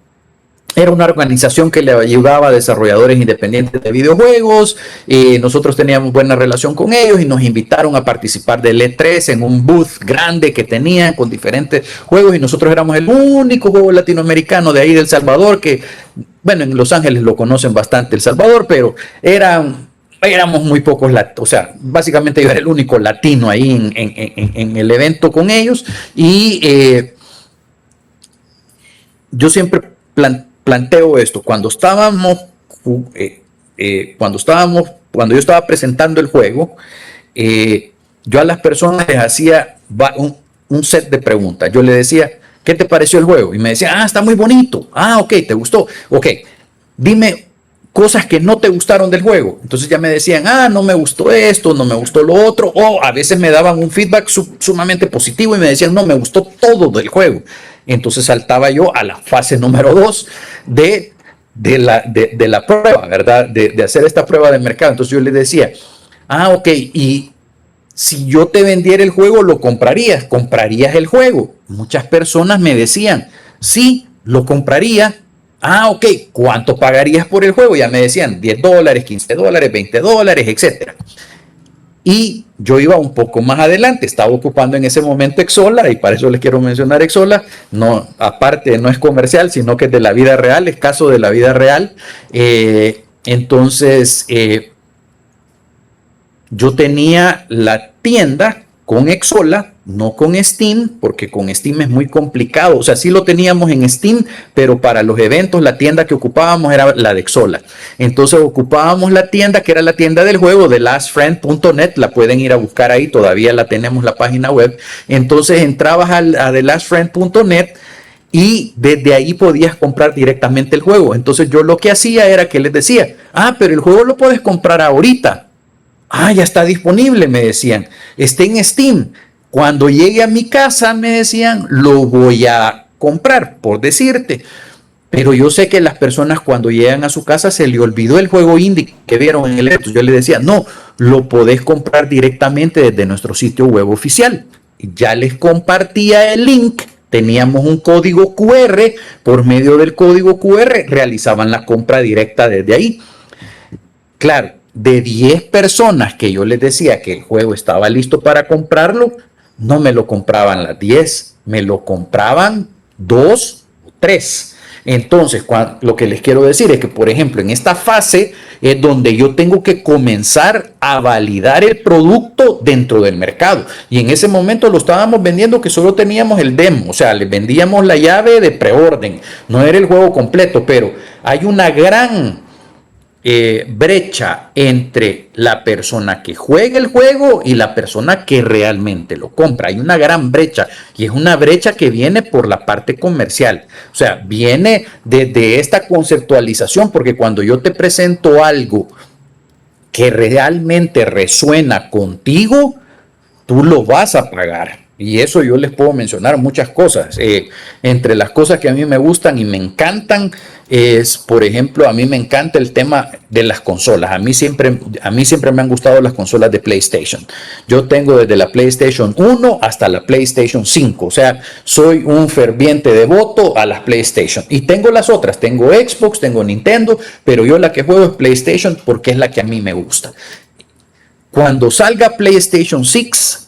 era una organización que le ayudaba a desarrolladores independientes de videojuegos. Nosotros teníamos buena relación con ellos y nos invitaron a participar del E3 en un booth grande que tenían con diferentes juegos, y nosotros éramos el único juego latinoamericano de ahí de El Salvador que, bueno, en Los Ángeles lo conocen bastante El Salvador, pero éramos muy pocos, o sea, básicamente yo era el único latino ahí en el evento con ellos. Y yo siempre planteo esto: cuando yo estaba presentando el juego, yo a las personas les hacía un set de preguntas. Yo les decía, ¿qué te pareció el juego? Y me decían, está muy bonito. Ok, ¿te gustó? Ok, dime cosas que no te gustaron del juego. Entonces ya me decían, no me gustó esto, no me gustó lo otro, o a veces me daban un feedback sumamente positivo y me decían, no, me gustó todo del juego. Entonces saltaba yo a la fase número 2 de la prueba, ¿verdad? De hacer esta prueba de mercado. Entonces yo les decía, ok, y si yo te vendiera el juego, ¿lo comprarías? ¿Comprarías el juego? Muchas personas me decían, sí, lo compraría. Ok, ¿cuánto pagarías por el juego? Ya me decían $10, $15, $20, etcétera. Y yo iba un poco más adelante, estaba ocupando en ese momento Exola, y para eso les quiero mencionar Exola. No, aparte no es comercial, sino que es de la vida real, es caso de la vida real. Entonces, yo tenía la tienda con Exola, no con Steam, porque con Steam es muy complicado. O sea, sí lo teníamos en Steam, pero para los eventos la tienda que ocupábamos era la de Exola. Entonces ocupábamos la tienda que era la tienda del juego, de thelastfriend.net. La pueden ir a buscar ahí, todavía la tenemos, la página web. Entonces entrabas a thelastfriend.net y desde ahí podías comprar directamente el juego. Entonces yo lo que hacía era que les decía, pero el juego lo puedes comprar ahorita. Ya está disponible, me decían. Está en Steam. Cuando llegue a mi casa, me decían, lo voy a comprar, por decirte. Pero yo sé que las personas cuando llegan a su casa se le olvidó el juego indie que vieron en el evento. Yo les decía, no, lo podés comprar directamente desde nuestro sitio web oficial. Ya les compartía el link. Teníamos un código QR. Por medio del código QR realizaban la compra directa desde ahí. Claro, de 10 personas que yo les decía que el juego estaba listo para comprarlo, no me lo compraban las 10, me lo compraban 2 o 3. Entonces, lo que les quiero decir es que, por ejemplo, en esta fase es donde yo tengo que comenzar a validar el producto dentro del mercado. Y en ese momento lo estábamos vendiendo que solo teníamos el demo, o sea, les vendíamos la llave de preorden, no era el juego completo, pero hay una gran brecha entre la persona que juega el juego y la persona que realmente lo compra. Hay una gran brecha, y es una brecha que viene por la parte comercial, o sea, viene desde esta conceptualización, porque cuando yo te presento algo que realmente resuena contigo, tú lo vas a pagar. Y eso yo les puedo mencionar muchas cosas. Entre las cosas que a mí me gustan y me encantan es, por ejemplo, a mí me encanta el tema de las consolas. A mí siempre me han gustado las consolas de PlayStation. Yo tengo desde la PlayStation 1 hasta la PlayStation 5. O sea, soy un ferviente devoto a las PlayStation. Y tengo las otras. Tengo Xbox, tengo Nintendo, pero yo la que juego es PlayStation porque es la que a mí me gusta. Cuando salga PlayStation 6,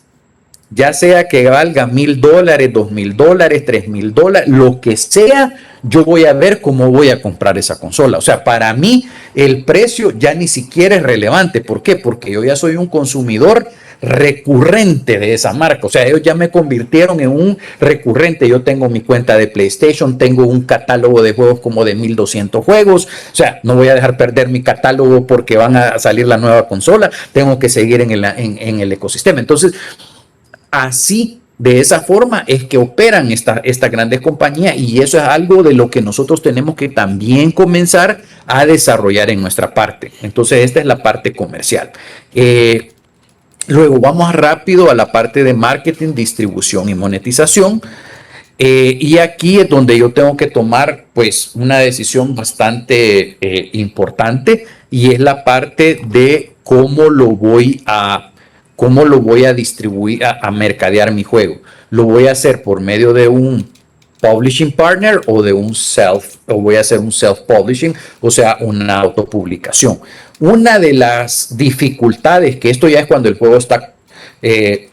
ya sea que valga $1,000, $2,000, $3,000, lo que sea, yo voy a ver cómo voy a comprar esa consola. O sea, para mí el precio ya ni siquiera es relevante. ¿Por qué? Porque yo ya soy un consumidor recurrente de esa marca. O sea, ellos ya me convirtieron en un recurrente. Yo tengo mi cuenta de PlayStation, tengo un catálogo de juegos como de 1,200 juegos. O sea, no voy a dejar perder mi catálogo porque van a salir la nueva consola. Tengo que seguir en el ecosistema. Entonces, así, de esa forma es que operan estas grandes compañías, y eso es algo de lo que nosotros tenemos que también comenzar a desarrollar en nuestra parte. Entonces, esta es la parte comercial. Luego vamos rápido a la parte de marketing, distribución y monetización. Y aquí es donde yo tengo que tomar pues una decisión bastante importante, y es la parte de cómo lo voy a distribuir, a mercadear mi juego. Lo voy a hacer por medio de un publishing partner o voy a hacer un self-publishing, o sea, una autopublicación. Una de las dificultades, que esto ya es cuando el juego está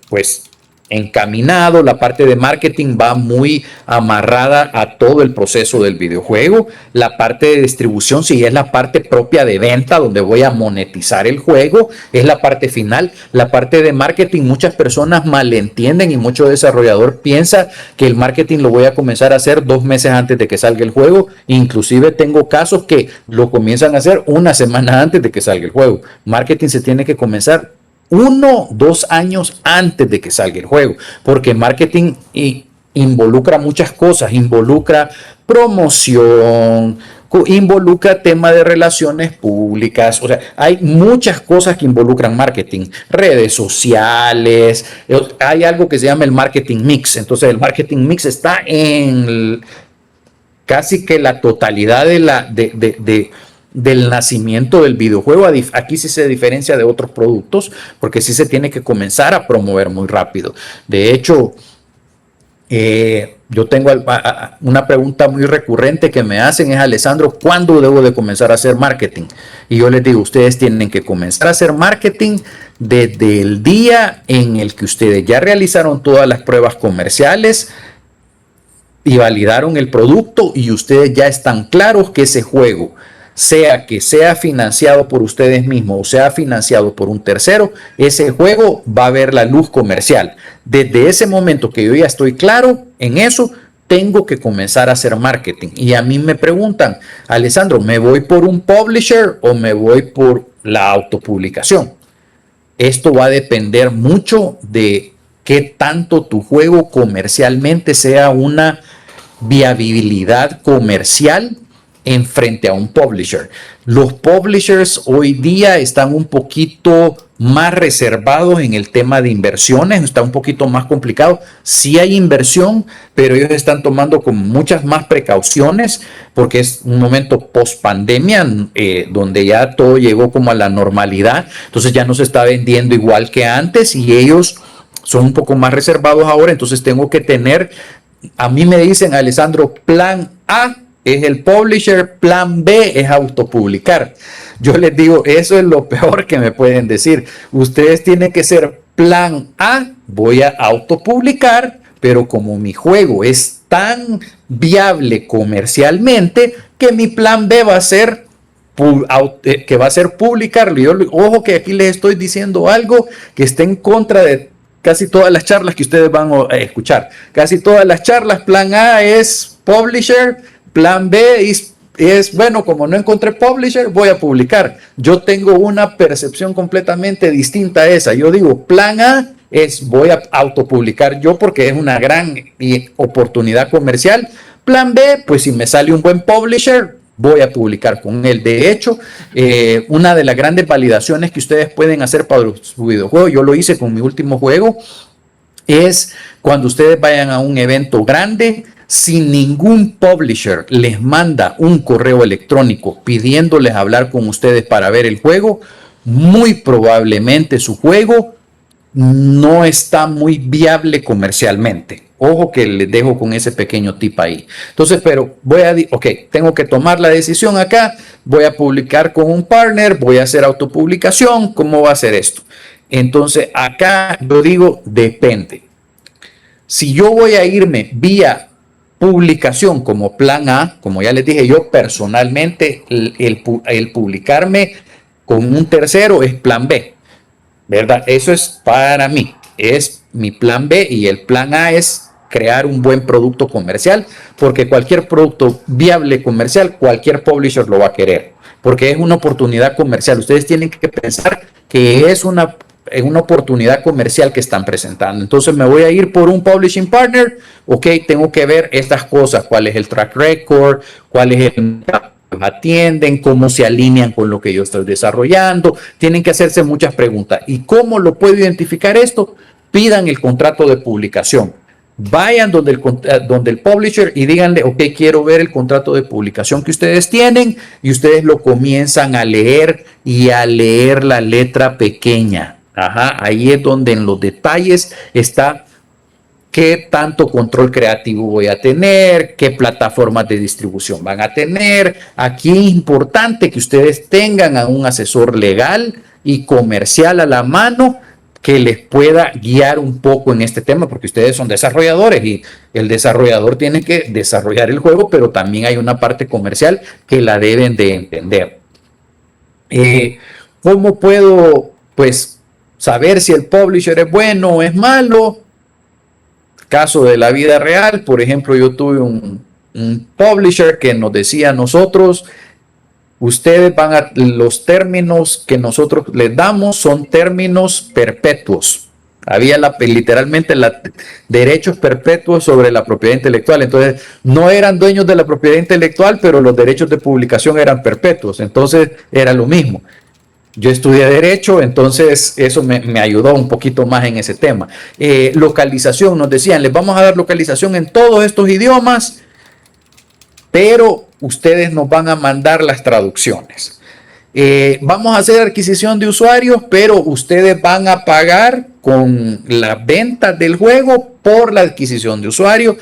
pues encaminado, la parte de marketing va muy amarrada a todo el proceso del videojuego. La parte de distribución sí es la parte propia de venta, donde voy a monetizar el juego, es la parte final. La parte de marketing, muchas personas malentienden y mucho desarrollador piensa que el marketing lo voy a comenzar a hacer 2 meses antes de que salga el juego. Inclusive tengo casos que lo comienzan a hacer una semana antes de que salga el juego. Marketing se tiene que comenzar 1, 2 años antes de que salga el juego, porque marketing involucra muchas cosas, involucra promoción, involucra tema de relaciones públicas. O sea, hay muchas cosas que involucran marketing, redes sociales. Hay algo que se llama el marketing mix. Entonces, el marketing mix está en casi que la totalidad del nacimiento del videojuego. Aquí sí se diferencia de otros productos, porque sí se tiene que comenzar a promover muy rápido. De hecho, yo tengo una pregunta muy recurrente que me hacen, es: Alessandro, ¿cuándo debo de comenzar a hacer marketing? Y yo les digo, ustedes tienen que comenzar a hacer marketing desde el día en el que ustedes ya realizaron todas las pruebas comerciales y validaron el producto, y ustedes ya están claros que ese juego, sea que sea financiado por ustedes mismos o sea financiado por un tercero, ese juego va a ver la luz comercial. Desde ese momento que yo ya estoy claro en eso, tengo que comenzar a hacer marketing. Y a mí me preguntan: Alessandro, ¿me voy por un publisher o me voy por la autopublicación? Esto va a depender mucho de qué tanto tu juego comercialmente sea una viabilidad comercial en frente a un publisher. Los publishers hoy día están un poquito más reservados en el tema de inversiones, está un poquito más complicado. Sí hay inversión, pero ellos están tomando con muchas más precauciones, porque es un momento post pandemia, donde ya todo llegó como a la normalidad. Entonces ya no se está vendiendo igual que antes, y ellos son un poco más reservados ahora. Entonces tengo que tener, a mí me dicen: Alessandro, plan A es el publisher, plan B es autopublicar. Yo les digo, eso es lo peor que me pueden decir. Ustedes tienen que ser plan A, voy a autopublicar, pero como mi juego es tan viable comercialmente, que mi plan B va a ser publicarlo. Yo, ojo, que aquí les estoy diciendo algo que está en contra de casi todas las charlas que ustedes van a escuchar. Casi todas las charlas, plan A es publisher, plan B es bueno, como no encontré publisher, voy a publicar. Yo tengo una percepción completamente distinta a esa. Yo digo, plan A es voy a autopublicar yo, porque es una gran oportunidad comercial. Plan B, pues si me sale un buen publisher, voy a publicar con él. De hecho, una de las grandes validaciones que ustedes pueden hacer para su videojuego, yo lo hice con mi último juego, es cuando ustedes vayan a un evento grande, si ningún publisher les manda un correo electrónico pidiéndoles hablar con ustedes para ver el juego, muy probablemente su juego no está muy viable comercialmente. Ojo que les dejo con ese pequeño tip ahí. Entonces, pero tengo que tomar la decisión acá, voy a publicar con un partner, voy a hacer autopublicación, ¿cómo va a ser esto? Entonces, acá yo digo, depende. Si yo voy a irme vía publicación como plan A, como ya les dije, yo personalmente, el publicarme con un tercero es plan B, ¿verdad? Eso es para mí, es mi plan B, y el plan A es crear un buen producto comercial, porque cualquier producto viable comercial, cualquier publisher lo va a querer, porque es una oportunidad comercial. Ustedes tienen que pensar que es una oportunidad comercial que están presentando. Entonces me voy a ir por un publishing partner, tengo que ver estas cosas, cuál es el track record, cuál es el atienden, cómo se alinean con lo que yo estoy desarrollando. Tienen que hacerse muchas preguntas. ¿Y cómo lo puedo identificar esto? Pidan el contrato de publicación. Vayan donde el publisher y díganle, quiero ver el contrato de publicación que ustedes tienen, y ustedes lo comienzan a leer, y a leer la letra pequeña. Ahí es donde en los detalles está qué tanto control creativo voy a tener, qué plataformas de distribución van a tener. Aquí es importante que ustedes tengan a un asesor legal y comercial a la mano que les pueda guiar un poco en este tema, porque ustedes son desarrolladores y el desarrollador tiene que desarrollar el juego, pero también hay una parte comercial que la deben de entender. ¿Cómo puedo, saber si el publisher es bueno o es malo? Caso de la vida real, por ejemplo, yo tuve un publisher que nos decía a nosotros, ustedes los términos que nosotros les damos son términos perpetuos. Había literalmente derechos perpetuos sobre la propiedad intelectual. Entonces, no eran dueños de la propiedad intelectual, pero los derechos de publicación eran perpetuos. Entonces, era lo mismo. Yo estudié Derecho, entonces eso me ayudó un poquito más en ese tema. Localización, nos decían, les vamos a dar localización en todos estos idiomas, pero ustedes nos van a mandar las traducciones. Vamos a hacer adquisición de usuarios, pero ustedes van a pagar con las ventas del juego por la adquisición de usuarios.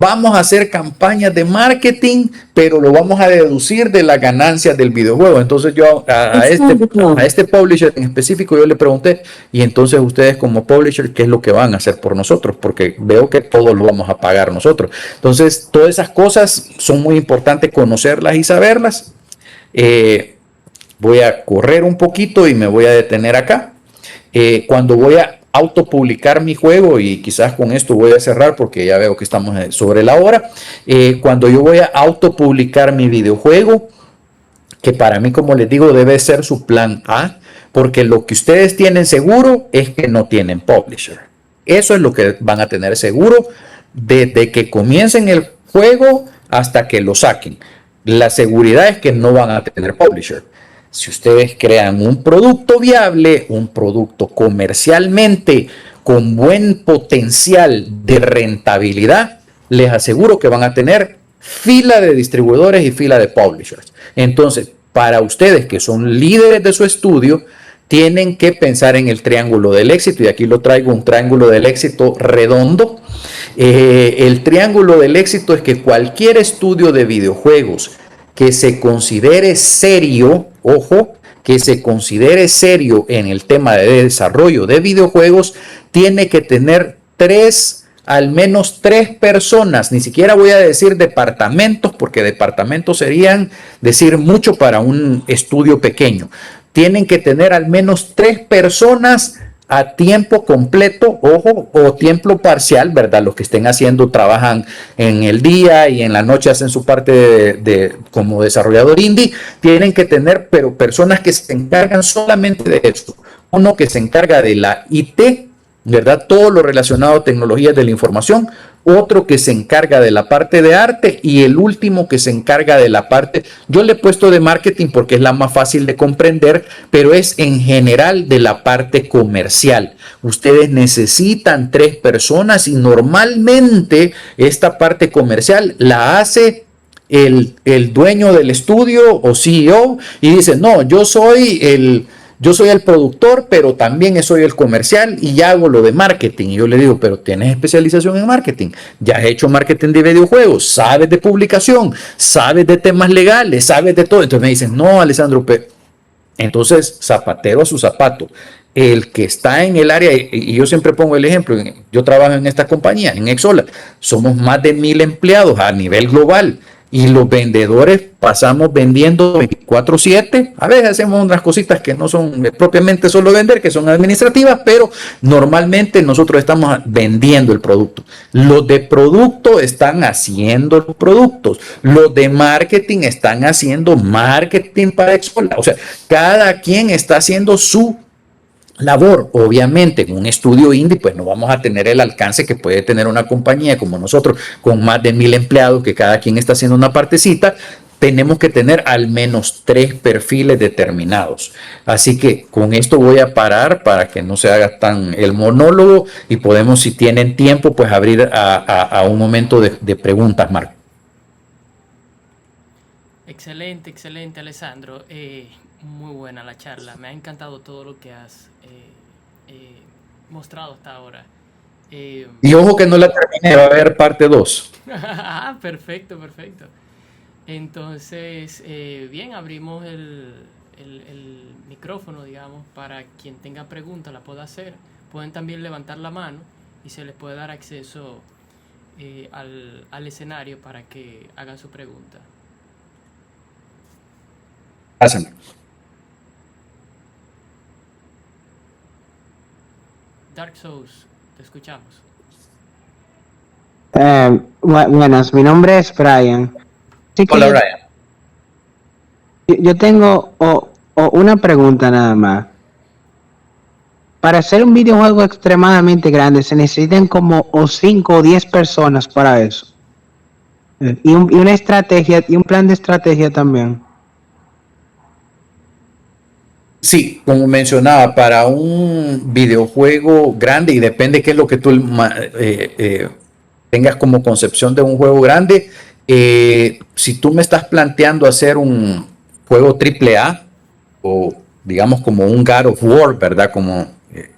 Vamos a hacer campañas de marketing, pero lo vamos a deducir de las ganancias del videojuego. Entonces yo a este publisher en específico yo le pregunté, y entonces ustedes como publisher, ¿qué es lo que van a hacer por nosotros? Porque veo que todo lo vamos a pagar nosotros. Entonces todas esas cosas son muy importantes conocerlas y saberlas. Voy a correr un poquito y me voy a detener acá. Cuando voy a autopublicar mi juego, y quizás con esto voy a cerrar porque ya veo que estamos sobre la hora. Cuando yo voy a autopublicar mi videojuego, que para mí, como les digo, debe ser su plan A, porque lo que ustedes tienen seguro es que no tienen publisher. Eso es lo que van a tener seguro desde que comiencen el juego hasta que lo saquen. La seguridad es que no van a tener publisher. Si ustedes crean un producto viable, un producto comercialmente con buen potencial de rentabilidad, les aseguro que van a tener fila de distribuidores y fila de publishers. Entonces, para ustedes que son líderes de su estudio, tienen que pensar en el triángulo del éxito, y aquí lo traigo, un triángulo del éxito redondo. El triángulo del éxito es que cualquier estudio de videojuegos que se considere serio, ojo, que se considere serio en el tema de desarrollo de videojuegos, tiene que tener al menos tres personas. Ni siquiera voy a decir departamentos, porque departamentos serían decir mucho para un estudio pequeño. Tienen que tener al menos 3 personas a tiempo completo, ojo, o tiempo parcial, ¿verdad? Los que estén haciendo, trabajan en el día y en la noche hacen su parte como desarrollador indie. Tienen que tener, pero personas que se encargan solamente de esto. Uno que se encarga de la IT, ¿verdad? Todo lo relacionado a tecnologías de la información. otro que se encarga de la parte de arte y el último que se encarga de la parte, yo le he puesto de marketing porque es la más fácil de comprender, pero es en general de la parte comercial. Ustedes necesitan 3 personas y normalmente esta parte comercial la hace el dueño del estudio o CEO y dice, no, yo soy el productor, pero también soy el comercial y ya hago lo de marketing. Y yo le digo, pero tienes especialización en marketing, ya has hecho marketing de videojuegos, sabes de publicación, sabes de temas legales, sabes de todo. Entonces me dicen, no, Alessandro, entonces zapatero a su zapato. El que está en el área, y yo siempre pongo el ejemplo, yo trabajo en esta compañía, en Exola, somos más de 1000 empleados a nivel global y los vendedores pasamos vendiendo 24/7. A veces hacemos unas cositas que no son propiamente solo vender, que son administrativas, pero normalmente nosotros estamos vendiendo el producto. Los de producto están haciendo los productos, los de marketing están haciendo marketing para Exola. O sea, cada quien está haciendo su labor. Obviamente en un estudio indie pues no vamos a tener el alcance que puede tener una compañía como nosotros con más de 1000 empleados que cada quien está haciendo una partecita. Tenemos que tener al menos 3 perfiles determinados. Así que con esto voy a parar para que no se haga tan el monólogo y podemos, si tienen tiempo, pues abrir a un momento de preguntas, Marco. Excelente, excelente, Alessandro. Muy buena la charla. Me ha encantado todo lo que has mostrado hasta ahora. Y ojo que no la terminé, va a haber parte 2. Perfecto, perfecto. Entonces, bien, abrimos el micrófono, digamos, para quien tenga preguntas la pueda hacer. Pueden también levantar la mano y se les puede dar acceso al escenario para que hagan su pregunta. Pásame. Dark Souls, te escuchamos. Buenas, mi nombre es Brian. Hola, Brian. Yo tengo una pregunta nada más. Para hacer un videojuego extremadamente grande se necesitan como 5 o 10 personas para eso. Y una estrategia y un plan de estrategia también. Sí, como mencionaba, para un videojuego grande, y depende qué es lo que tú tengas como concepción de un juego grande, si tú me estás planteando hacer un juego AAA o digamos como un God of War, ¿verdad? Como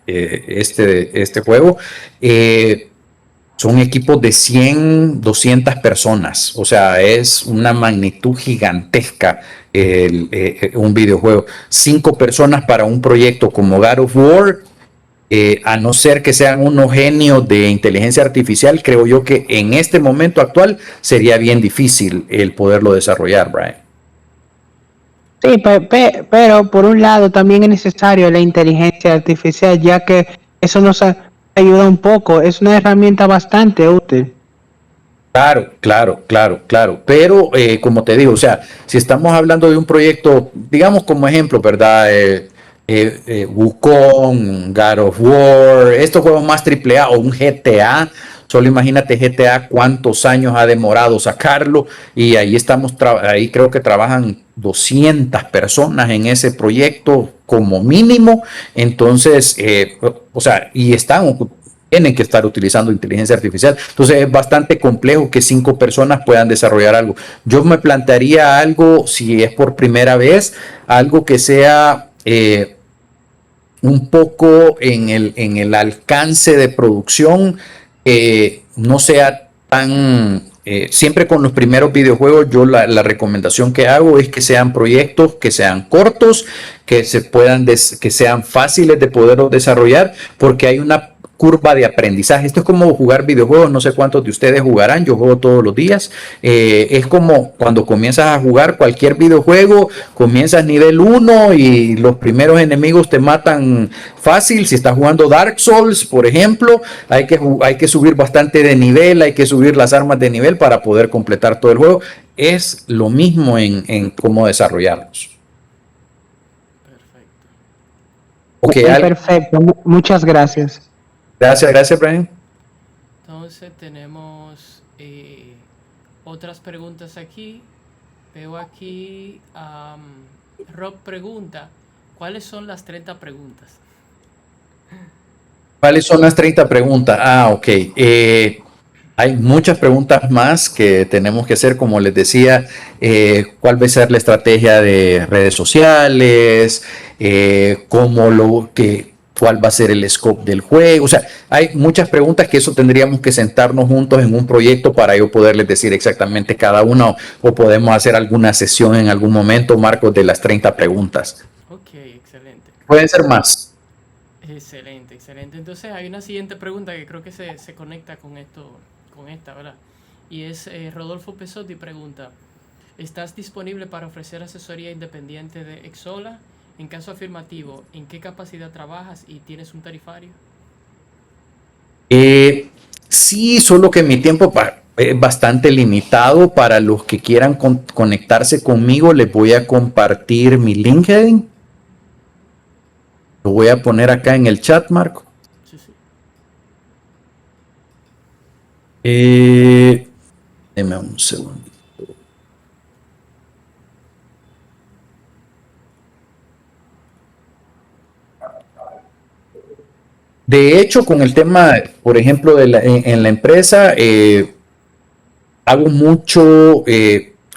este juego, son equipos de 100, 200 personas, o sea, es una magnitud gigantesca un videojuego. 5 personas para un proyecto como God of War, a no ser que sean unos genios de inteligencia artificial, creo yo que en este momento actual sería bien difícil el poderlo desarrollar, Brian. Sí, pero por un lado también es necesario la inteligencia artificial, ya que eso nos ayuda un poco, es una herramienta bastante útil. Claro. Pero como te digo, o sea, si estamos hablando de un proyecto, digamos como ejemplo, ¿verdad? Wukong, God of War, estos juegos más AAA o un GTA. Solo imagínate GTA cuántos años ha demorado sacarlo y ahí ahí creo que trabajan 200 personas en ese proyecto como mínimo. Entonces, o sea, tienen que estar utilizando inteligencia artificial. Entonces es bastante complejo que 5 personas puedan desarrollar algo. Yo me plantearía algo, si es por primera vez, algo que sea un poco en el alcance de producción, no sea tan... siempre con los primeros videojuegos, yo la recomendación que hago es que sean proyectos que sean cortos, que sean fáciles de poderlos desarrollar, porque hay una curva de aprendizaje. Esto es como jugar videojuegos, no sé cuántos de ustedes jugarán, yo juego todos los días. Es como cuando comienzas a jugar cualquier videojuego, comienzas nivel 1 y los primeros enemigos te matan fácil. Si estás jugando Dark Souls, por ejemplo, hay que subir bastante de nivel, hay que subir las armas de nivel para poder completar todo el juego. Es lo mismo en cómo desarrollarlos. Okay, perfecto, muchas gracias. Gracias, Brian. Entonces tenemos otras preguntas aquí. Veo aquí, Rob pregunta, ¿cuáles son las 30 preguntas? ¿Cuáles son las 30 preguntas? Ok. Hay muchas preguntas más que tenemos que hacer, como les decía, cuál va a ser la estrategia de redes sociales, cuál va a ser el scope del juego. O sea, hay muchas preguntas que eso tendríamos que sentarnos juntos en un proyecto para yo poderles decir exactamente cada una, o podemos hacer alguna sesión en algún momento, Marcos, de las 30 preguntas. Ok, excelente. Pueden ser más. Excelente, excelente. Entonces hay una siguiente pregunta que creo que se conecta con esta, ¿verdad? Y es Rodolfo Pesotti pregunta, ¿estás disponible para ofrecer asesoría independiente de Xsolla? En caso afirmativo, ¿en qué capacidad trabajas y tienes un tarifario? Sí, solo que mi tiempo es bastante limitado. Para los que quieran conectarse conmigo, les voy a compartir mi LinkedIn. Lo voy a poner acá en el chat, Marco. Sí, sí. Deme un segundo. De hecho, con el tema, por ejemplo, en la empresa, hago mucho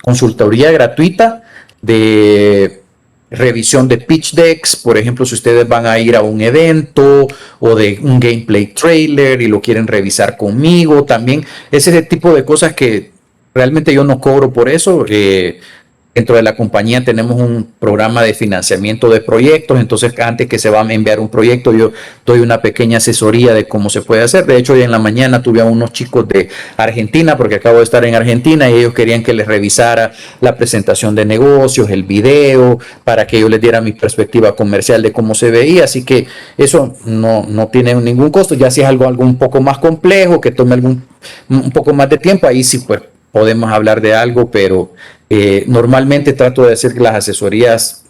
consultoría gratuita de revisión de pitch decks. Por ejemplo, si ustedes van a ir a un evento o de un gameplay trailer y lo quieren revisar conmigo, también es ese tipo de cosas que realmente yo no cobro por eso. Dentro de la compañía tenemos un programa de financiamiento de proyectos, entonces antes que se va a enviar un proyecto yo doy una pequeña asesoría de cómo se puede hacer. De hecho, hoy en la mañana tuve a unos chicos de Argentina, porque acabo de estar en Argentina, y ellos querían que les revisara la presentación de negocios, el video, para que yo les diera mi perspectiva comercial de cómo se veía. Así que eso no tiene ningún costo. Ya si es algo un poco más complejo, que tome un poco más de tiempo, ahí sí pues podemos hablar de algo, pero normalmente trato de hacer que las asesorías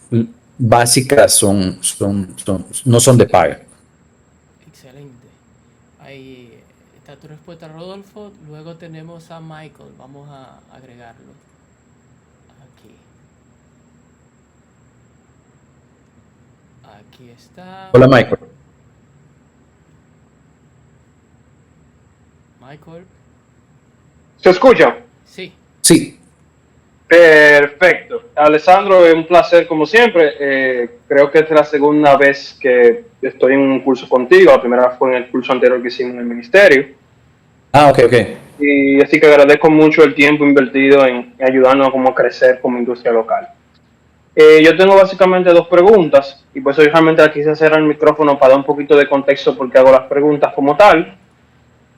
básicas no son de paga. Excelente. Ahí está tu respuesta, Rodolfo. Luego tenemos a Michael. Vamos a agregarlo. Aquí. Aquí está. Hola, Michael. Michael. ¿Se escucha? Sí. Sí. Perfecto. Alessandro, es un placer como siempre. Creo que esta es la segunda vez que estoy en un curso contigo. La primera fue en el curso anterior que hicimos en el ministerio. Ok. Y así que agradezco mucho el tiempo invertido en ayudarnos a cómo crecer como industria local. Yo tengo básicamente dos preguntas y pues hoy realmente la quise hacer al micrófono para dar un poquito de contexto porque hago las preguntas como tal.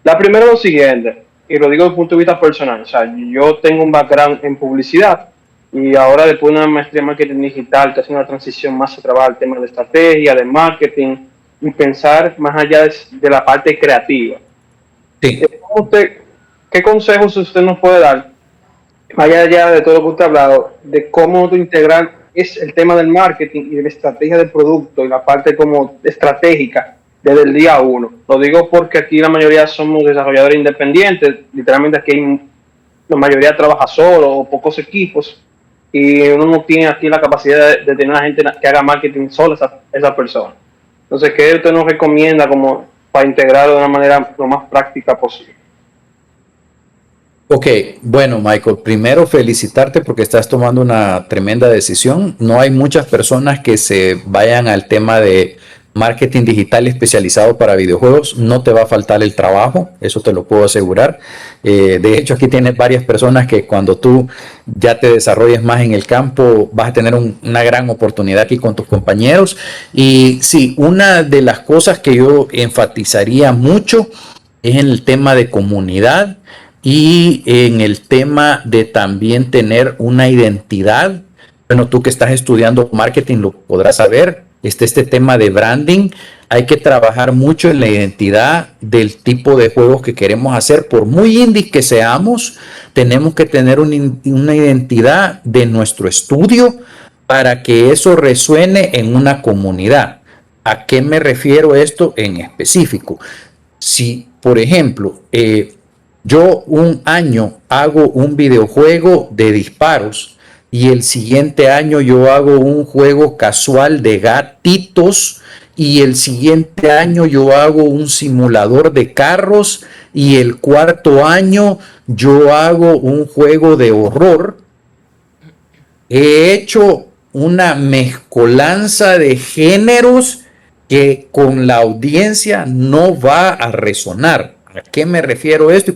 La primera es lo siguiente, y lo digo desde el punto de vista personal. O sea, yo tengo un background en publicidad y ahora después de una maestría en marketing digital, estoy haciendo una transición más a trabajar el tema de estrategia, de marketing y pensar más allá de la parte creativa. Sí. ¿Qué consejos usted nos puede dar, más allá de todo lo que usted ha hablado, de cómo integrar es el tema del marketing y de la estrategia del producto y la parte como estratégica desde el día uno? Lo digo porque aquí la mayoría somos desarrolladores independientes, literalmente aquí la mayoría trabaja solo o pocos equipos y uno no tiene aquí la capacidad de tener una gente que haga marketing solo esa persona. Entonces, ¿qué usted nos recomienda como para integrarlo de una manera lo más práctica posible? Ok, bueno, Michael, primero felicitarte porque estás tomando una tremenda decisión. No hay muchas personas que se vayan al tema de marketing digital especializado para videojuegos. No te va a faltar el trabajo, eso te lo puedo asegurar. De hecho, aquí tienes varias personas que cuando tú ya te desarrolles más en el campo, vas a tener una gran oportunidad aquí con tus compañeros. Y sí, una de las cosas que yo enfatizaría mucho es en el tema de comunidad y en el tema de también tener una identidad. Bueno, tú que estás estudiando marketing lo podrás saber. Este tema de branding, hay que trabajar mucho en la identidad del tipo de juegos que queremos hacer. Por muy indie que seamos, tenemos que tener una identidad de nuestro estudio para que eso resuene en una comunidad. ¿A qué me refiero esto en específico? Si, por ejemplo, Yo un año hago un videojuego de disparos y el siguiente año yo hago un juego casual de gatitos y el siguiente año yo hago un simulador de carros y el cuarto año yo hago un juego de horror. He hecho una mezcolanza de géneros que con la audiencia no va a resonar. ¿A qué me refiero esto?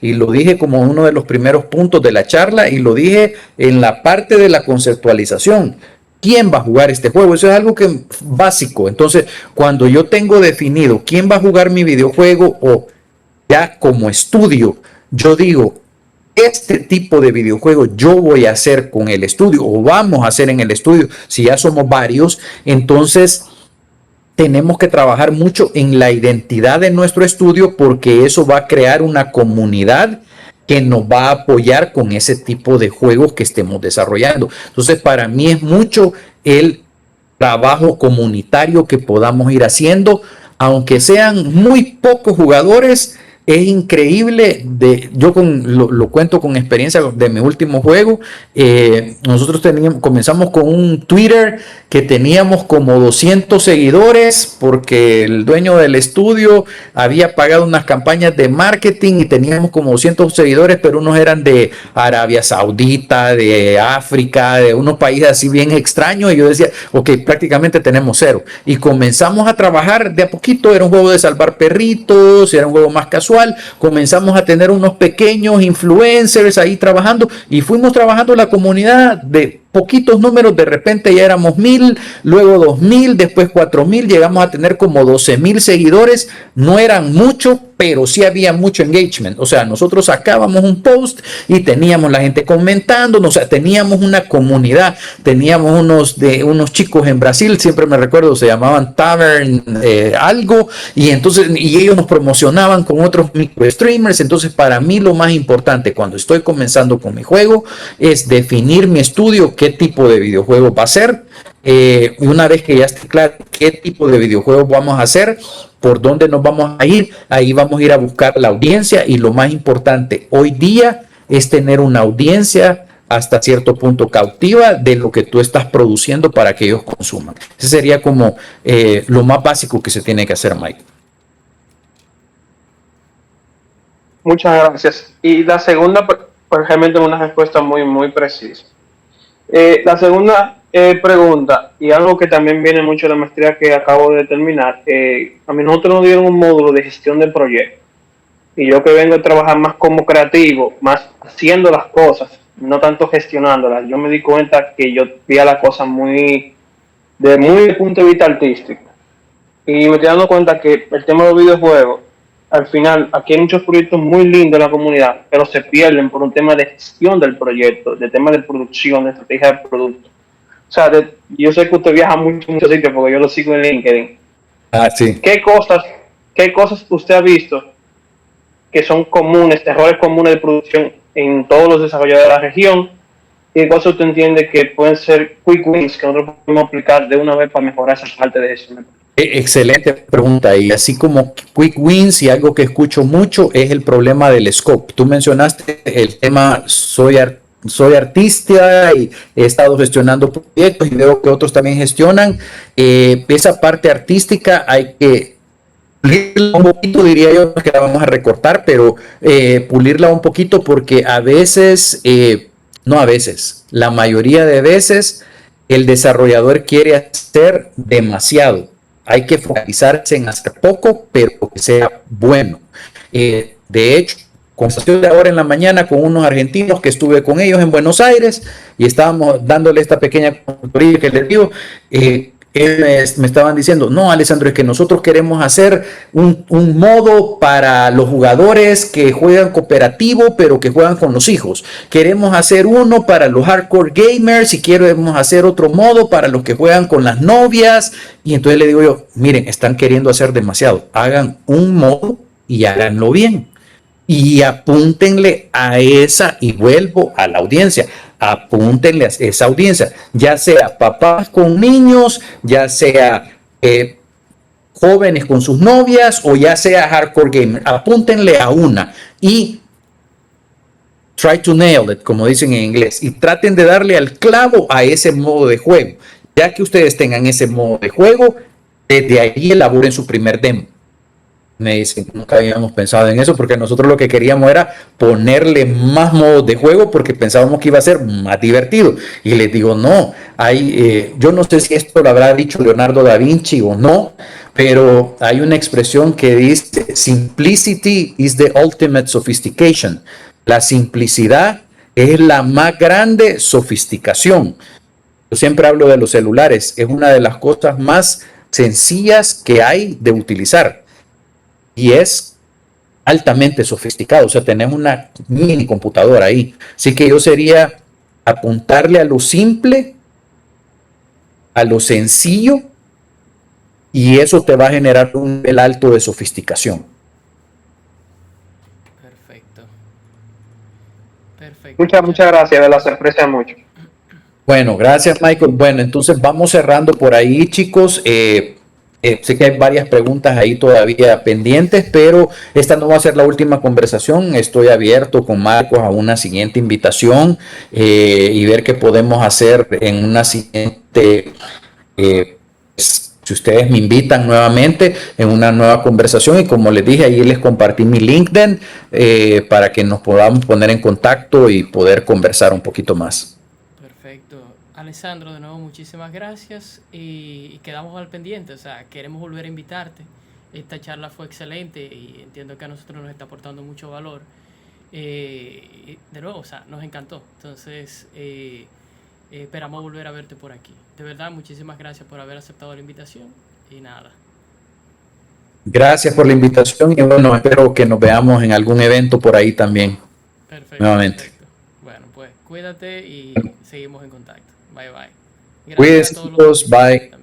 Y lo dije como uno de los primeros puntos de la charla y lo dije en la parte de la conceptualización. ¿Quién va a jugar este juego? Eso es algo que básico. Entonces, cuando yo tengo definido quién va a jugar mi videojuego o ya como estudio, yo digo, este tipo de videojuego yo voy a hacer con el estudio o vamos a hacer en el estudio. Si ya somos varios, entonces tenemos que trabajar mucho en la identidad de nuestro estudio porque eso va a crear una comunidad que nos va a apoyar con ese tipo de juegos que estemos desarrollando. Entonces, para mí es mucho el trabajo comunitario que podamos ir haciendo, aunque sean muy pocos jugadores. Es increíble, yo lo cuento con experiencia de mi último juego. Nosotros comenzamos con un Twitter que teníamos como 200 seguidores porque el dueño del estudio había pagado unas campañas de marketing y teníamos como 200 seguidores, pero unos eran de Arabia Saudita, de África, de unos países así bien extraños, y yo decía, ok, prácticamente tenemos cero. Y comenzamos a trabajar de a poquito, era un juego de salvar perritos, era un juego más casual. Comenzamos a tener unos pequeños influencers ahí trabajando y fuimos trabajando la comunidad de poquitos números. De repente ya éramos 1000, luego 2000, después 4000, llegamos a tener como 12,000 seguidores. No eran muchos, pero sí había mucho engagement. O sea, nosotros sacábamos un post y teníamos la gente comentando, o sea, teníamos una comunidad. Teníamos unos chicos en Brasil, siempre me recuerdo, se llamaban Tavern algo, y entonces ellos nos promocionaban con otros micro streamers. Entonces, para mí lo más importante cuando estoy comenzando con mi juego es definir mi estudio, qué tipo de videojuego va a ser. Una vez que ya esté claro qué tipo de videojuegos vamos a hacer, por dónde nos vamos a ir, ahí vamos a ir a buscar la audiencia. Y lo más importante hoy día es tener una audiencia hasta cierto punto cautiva de lo que tú estás produciendo para que ellos consuman. Ese sería como lo más básico que se tiene que hacer, Mike. Muchas gracias. Y la segunda, pues realmente una respuesta muy, muy precisa. La segunda pregunta, y algo que también viene mucho de la maestría que acabo de terminar, a mí nosotros nos dieron un módulo de gestión de proyectos, y yo que vengo a trabajar más como creativo, más haciendo las cosas, no tanto gestionándolas, yo me di cuenta que yo veía las cosas muy de punto de vista artístico, y me estoy dando cuenta que el tema de los videojuegos, al final, aquí hay muchos proyectos muy lindos en la comunidad, pero se pierden por un tema de gestión del proyecto, de tema de producción, de estrategia de producto. O sea, yo sé que usted viaja muchos sitios porque yo lo sigo en LinkedIn. Ah, sí. ¿Qué cosas usted ha visto que son comunes, errores comunes de producción en todos los desarrolladores de la región? ¿Y qué cosas usted entiende que pueden ser quick wins que nosotros podemos aplicar de una vez para mejorar esa parte de eso? Excelente pregunta, y así como quick wins y algo que escucho mucho es el problema del scope. Tú mencionaste el tema, soy artista y he estado gestionando proyectos y veo que otros también gestionan. Esa parte artística hay que pulirla un poquito, diría yo, que la vamos a recortar, pero pulirla un poquito porque a veces, la mayoría de veces el desarrollador quiere hacer demasiado. Hay que focalizarse en hacer poco, pero que sea bueno. De hecho, conversación de ahora en la mañana con unos argentinos que estuve con ellos en Buenos Aires y estábamos dándole esta pequeña consultoría que les digo. Me estaban diciendo, no, Alessandro, es que nosotros queremos hacer un modo para los jugadores que juegan cooperativo, pero que juegan con los hijos. Queremos hacer uno para los hardcore gamers y queremos hacer otro modo para los que juegan con las novias. Y entonces le digo yo, miren, están queriendo hacer demasiado. Hagan un modo y háganlo bien. Y apúntenle a esa, y vuelvo a la audiencia, apúntenle a esa audiencia, ya sea papás con niños, ya sea jóvenes con sus novias, o ya sea hardcore gamer, apúntenle a una y try to nail it, como dicen en inglés, y traten de darle al clavo a ese modo de juego. Ya que ustedes tengan ese modo de juego, desde ahí elaboren su primer demo. Me dicen, nunca habíamos pensado en eso porque nosotros lo que queríamos era ponerle más modos de juego porque pensábamos que iba a ser más divertido. Y les digo, no, yo no sé si esto lo habrá dicho Leonardo da Vinci o no, pero hay una expresión que dice, simplicity is the ultimate sophistication. La simplicidad es la más grande sofisticación. Yo siempre hablo de los celulares, es una de las cosas más sencillas que hay de utilizar. Y es altamente sofisticado, o sea, tenemos una mini computadora ahí. Así que yo sería apuntarle a lo simple, a lo sencillo, y eso te va a generar un nivel alto de sofisticación. Perfecto. Perfecto. Muchas gracias, de la sorpresa mucho. Bueno, gracias, Michael. Bueno, entonces vamos cerrando por ahí, chicos. Sé que hay varias preguntas ahí todavía pendientes, pero esta no va a ser la última conversación. Estoy abierto con Marcos a una siguiente invitación y ver qué podemos hacer en una siguiente, si ustedes me invitan nuevamente en una nueva conversación. Y como les dije, ahí les compartí mi LinkedIn para que nos podamos poner en contacto y poder conversar un poquito más. Perfecto. Alessandro, de nuevo muchísimas gracias y quedamos al pendiente, o sea, queremos volver a invitarte. Esta charla fue excelente y entiendo que a nosotros nos está aportando mucho valor. De nuevo, o sea, nos encantó. Entonces, esperamos volver a verte por aquí. De verdad, muchísimas gracias por haber aceptado la invitación y nada. Gracias por la invitación y bueno, espero que nos veamos en algún evento por ahí también. Perfecto. Nuevamente. Perfecto. Bueno, pues cuídate y seguimos en contacto. Bye bye. Cuídense, chicos. Bye.